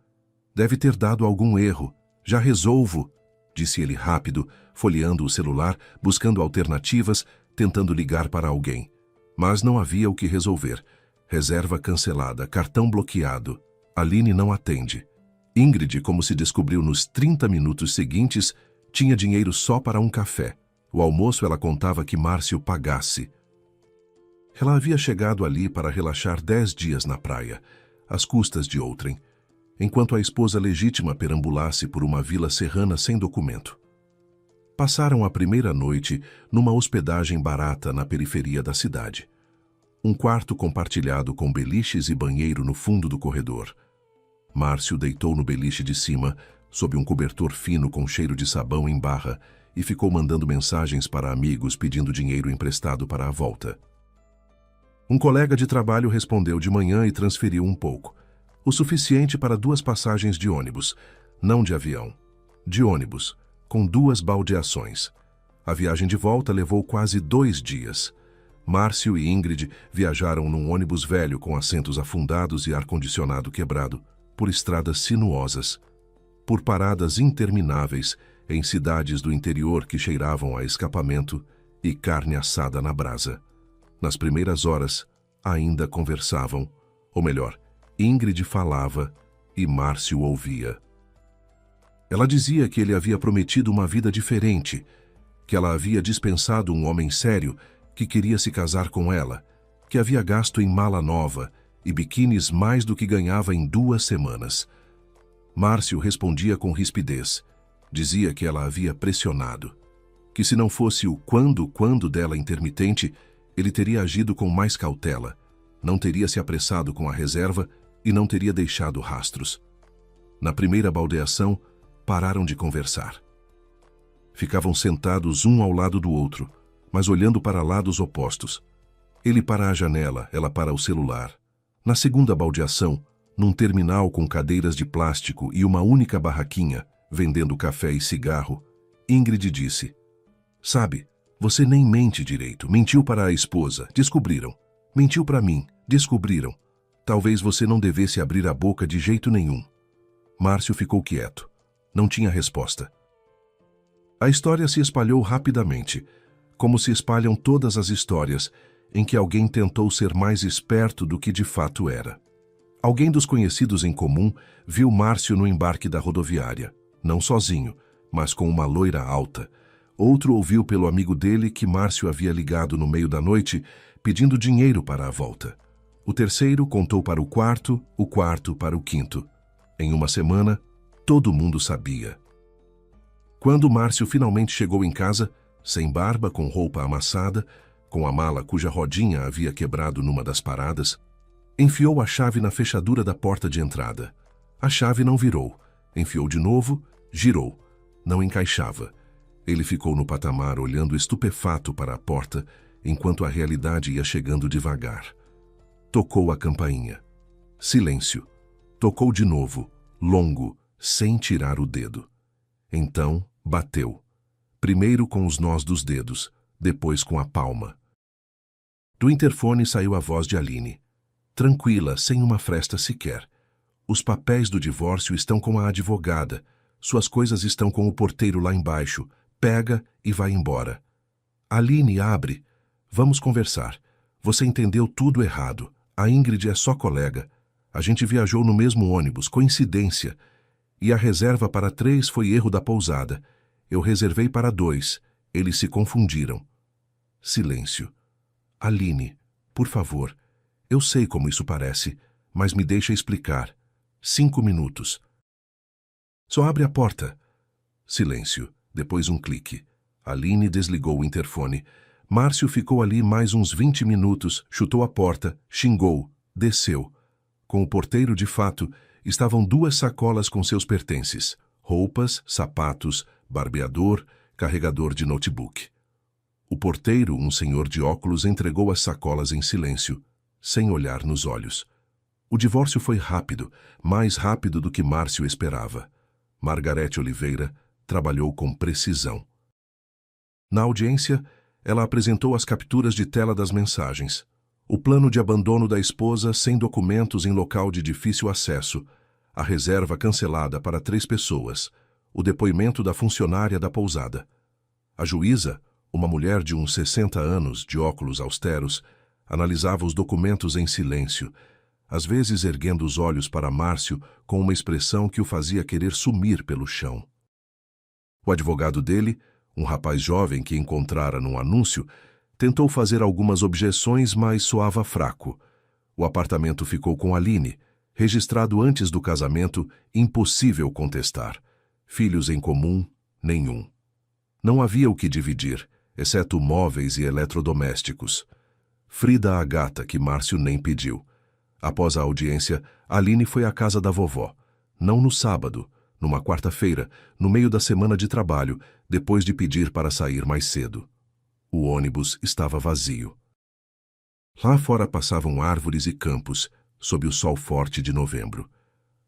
Deve ter dado algum erro. Já resolvo, disse ele rápido, folheando o celular, buscando alternativas, tentando ligar para alguém. Mas não havia o que resolver. Reserva cancelada, cartão bloqueado. Aline não atende. Ingrid, como se descobriu nos 30 minutos seguintes, tinha dinheiro só para um café. O almoço ela contava que Márcio pagasse. Ela havia chegado ali para relaxar 10 dias na praia, às custas de outrem, enquanto a esposa legítima perambulasse por uma vila serrana sem documento. Passaram a primeira noite numa hospedagem barata na periferia da cidade. Um quarto compartilhado com beliches e banheiro no fundo do corredor. Márcio deitou no beliche de cima, sob um cobertor fino com cheiro de sabão em barra, e ficou mandando mensagens para amigos pedindo dinheiro emprestado para a volta. Um colega de trabalho respondeu de manhã e transferiu um pouco. O suficiente para 2 passagens de ônibus, não de avião. De ônibus, com 2 baldeações. A viagem de volta levou quase 2 dias. Márcio e Ingrid viajaram num ônibus velho com assentos afundados e ar-condicionado quebrado, por estradas sinuosas, por paradas intermináveis em cidades do interior que cheiravam a escapamento e carne assada na brasa. Nas primeiras horas, ainda conversavam, ou melhor, Ingrid falava e Márcio ouvia. Ela dizia que ele havia prometido uma vida diferente, que ela havia dispensado um homem sério que queria se casar com ela, que havia gasto em mala nova e biquínis mais do que ganhava em 2 semanas. Márcio respondia com rispidez. Dizia que ela havia pressionado, que se não fosse o quando dela intermitente, ele teria agido com mais cautela, não teria se apressado com a reserva e não teria deixado rastros. Na primeira baldeação, pararam de conversar. Ficavam sentados um ao lado do outro, mas olhando para lados opostos. Ele para a janela, ela para o celular. Na segunda baldeação, num terminal com cadeiras de plástico e uma única barraquinha, vendendo café e cigarro, Ingrid disse: "Sabe, você nem mente direito. Mentiu para a esposa, descobriram. Mentiu para mim, descobriram. Talvez você não devesse abrir a boca de jeito nenhum." Márcio ficou quieto. Não tinha resposta. A história se espalhou rapidamente, como se espalham todas as histórias em que alguém tentou ser mais esperto do que de fato era. Alguém dos conhecidos em comum viu Márcio no embarque da rodoviária, não sozinho, mas com uma loira alta. Outro ouviu pelo amigo dele que Márcio havia ligado no meio da noite pedindo dinheiro para a volta. O terceiro contou para o quarto para o quinto. Em uma semana, todo mundo sabia. Quando Márcio finalmente chegou em casa, sem barba, com roupa amassada, com a mala cuja rodinha havia quebrado numa das paradas, enfiou a chave na fechadura da porta de entrada. A chave não virou. Enfiou de novo, girou. Não encaixava. Ele ficou no patamar olhando estupefato para a porta, enquanto a realidade ia chegando devagar. Tocou a campainha. Silêncio. Tocou de novo, longo, sem tirar o dedo. Então, bateu. Primeiro com os nós dos dedos, depois com a palma. Do interfone saiu a voz de Aline. Tranquila, sem uma fresta sequer. Os papéis do divórcio estão com a advogada. Suas coisas estão com o porteiro lá embaixo. Pega e vai embora. Aline, abre. Vamos conversar. Você entendeu tudo errado. A Ingrid é só colega. A gente viajou no mesmo ônibus, coincidência. E a reserva para 3 foi erro da pousada. Eu reservei para 2. Eles se confundiram. Silêncio. Aline, por favor. Eu sei como isso parece, mas me deixa explicar. 5 minutos. Só abre a porta. Silêncio. Depois um clique. Aline desligou o interfone. Márcio ficou ali mais uns 20 minutos, chutou a porta, xingou, desceu. Com o porteiro de fato, estavam 2 sacolas com seus pertences. Roupas, sapatos, barbeador, carregador de notebook. O porteiro, um senhor de óculos, entregou as sacolas em silêncio, sem olhar nos olhos. O divórcio foi rápido, mais rápido do que Márcio esperava. Margarete Oliveira trabalhou com precisão. Na audiência, ela apresentou as capturas de tela das mensagens. O plano de abandono da esposa sem documentos em local de difícil acesso. A reserva cancelada para 3 pessoas. O depoimento da funcionária da pousada. A juíza, uma mulher de uns 60 anos, de óculos austeros, analisava os documentos em silêncio, às vezes erguendo os olhos para Márcio com uma expressão que o fazia querer sumir pelo chão. O advogado dele, um rapaz jovem que encontrara num anúncio, tentou fazer algumas objeções, mas soava fraco. O apartamento ficou com Aline, registrado antes do casamento, impossível contestar. Filhos em comum, nenhum. Não havia o que dividir, exceto móveis e eletrodomésticos. Frida a gata, que Márcio nem pediu. Após a audiência, Aline foi à casa da vovó. Não no sábado, numa quarta-feira, no meio da semana de trabalho, depois de pedir para sair mais cedo. O ônibus estava vazio. Lá fora passavam árvores e campos, sob o sol forte de novembro.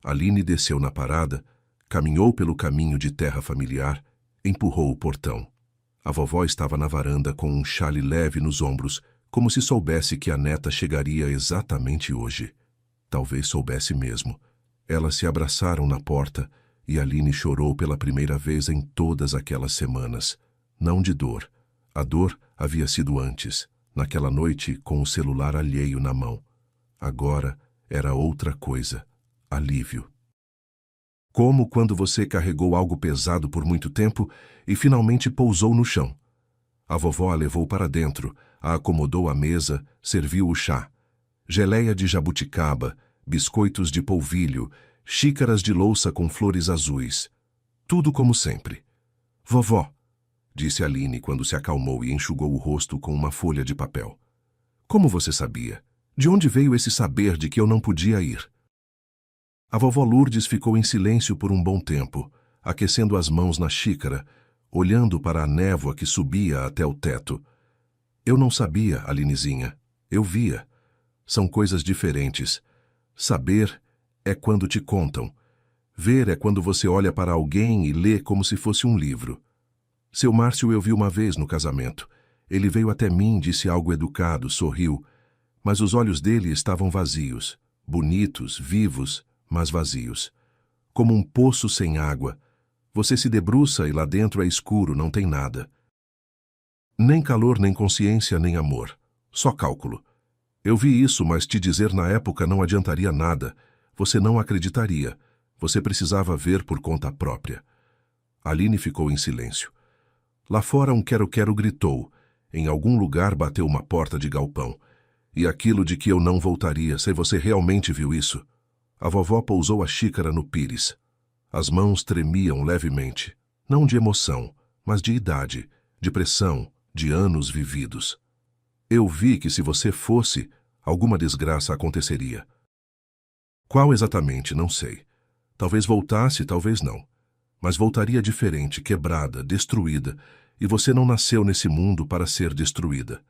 Aline desceu na parada, caminhou pelo caminho de terra familiar, empurrou o portão. A vovó estava na varanda com um xale leve nos ombros, como se soubesse que a neta chegaria exatamente hoje. Talvez soubesse mesmo. Elas se abraçaram na porta e Aline chorou pela primeira vez em todas aquelas semanas. Não de dor. A dor havia sido antes, naquela noite com o celular alheio na mão. Agora era outra coisa. Alívio. Como quando você carregou algo pesado por muito tempo e finalmente pousou no chão. A vovó a levou para dentro, a acomodou à mesa, serviu o chá. Geleia de jabuticaba, biscoitos de polvilho, xícaras de louça com flores azuis. Tudo como sempre. Vovó, disse Aline quando se acalmou e enxugou o rosto com uma folha de papel. Como você sabia? De onde veio esse saber de que eu não podia ir? A vovó Lourdes ficou em silêncio por um bom tempo, aquecendo as mãos na xícara, olhando para a névoa que subia até o teto. Eu não sabia, Alinezinha. Eu via. São coisas diferentes. Saber é quando te contam. Ver é quando você olha para alguém e lê como se fosse um livro. Seu Márcio eu vi uma vez no casamento. Ele veio até mim, disse algo educado, sorriu. Mas os olhos dele estavam vazios. Bonitos, vivos, mas vazios. Como um poço sem água. Você se debruça e lá dentro é escuro, não tem nada. Nem calor, nem consciência, nem amor. Só cálculo. Eu vi isso, mas te dizer na época não adiantaria nada. Você não acreditaria. Você precisava ver por conta própria. Aline ficou em silêncio. Lá fora um quero-quero gritou. Em algum lugar bateu uma porta de galpão. E aquilo de que eu não voltaria, se você realmente viu isso. A vovó pousou a xícara no pires. As mãos tremiam levemente, não de emoção, mas de idade, de pressão, de anos vividos. Eu vi que se você fosse, alguma desgraça aconteceria. Qual exatamente, não sei. Talvez voltasse, talvez não. Mas voltaria diferente, quebrada, destruída, e você não nasceu nesse mundo para ser destruída.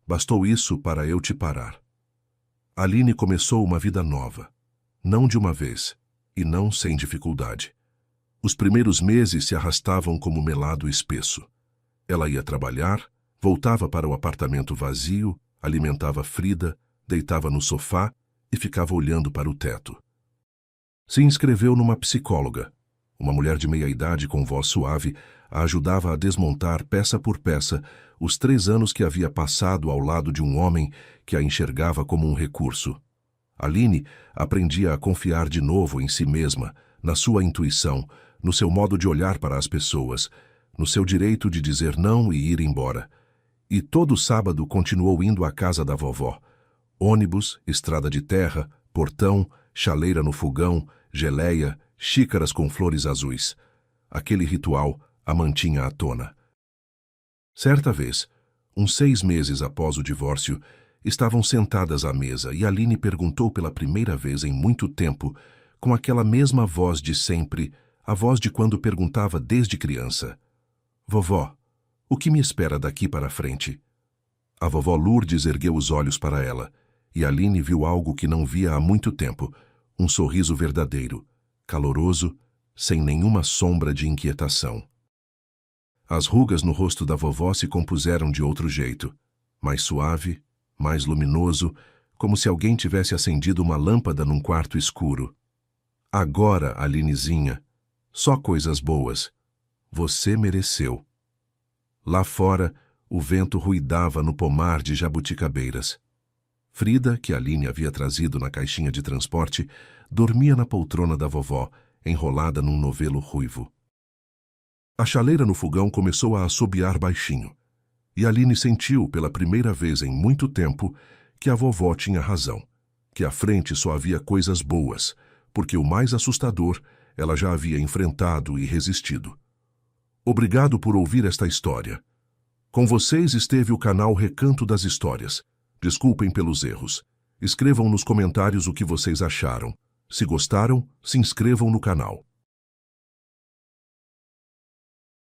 Bastou isso para eu te parar. Aline começou uma vida nova. Não de uma vez, e não sem dificuldade. Os primeiros meses se arrastavam como melado espesso. Ela ia trabalhar, voltava para o apartamento vazio, alimentava Frida, deitava no sofá e ficava olhando para o teto. Se inscreveu numa psicóloga. Uma mulher de meia-idade com voz suave a ajudava a desmontar peça por peça os 3 anos que havia passado ao lado de um homem que a enxergava como um recurso. Aline aprendia a confiar de novo em si mesma, na sua intuição, no seu modo de olhar para as pessoas, no seu direito de dizer não e ir embora. E todo sábado continuou indo à casa da vovó. Ônibus, estrada de terra, portão, chaleira no fogão, geleia, xícaras com flores azuis. Aquele ritual a mantinha à tona. Certa vez, uns 6 meses após o divórcio, estavam sentadas à mesa e Aline perguntou pela primeira vez em muito tempo, com aquela mesma voz de sempre, a voz de quando perguntava desde criança: "Vovó, o que me espera daqui para frente?" A vovó Lourdes ergueu os olhos para ela, e Aline viu algo que não via há muito tempo, um sorriso verdadeiro, caloroso, sem nenhuma sombra de inquietação. As rugas no rosto da vovó se compuseram de outro jeito, mais suave, mais luminoso, como se alguém tivesse acendido uma lâmpada num quarto escuro. "Agora, Alinezinha, só coisas boas. Você mereceu." Lá fora, o vento ruidava no pomar de jabuticabeiras. Frida, que Aline havia trazido na caixinha de transporte, dormia na poltrona da vovó, enrolada num novelo ruivo. A chaleira no fogão começou a assobiar baixinho, e Aline sentiu, pela primeira vez em muito tempo, que a vovó tinha razão, que à frente só havia coisas boas, porque o mais assustador ela já havia enfrentado e resistido. Obrigado por ouvir esta história. Com vocês esteve o canal Recanto das Histórias. Desculpem pelos erros. Escrevam nos comentários o que vocês acharam. Se gostaram, se inscrevam no canal.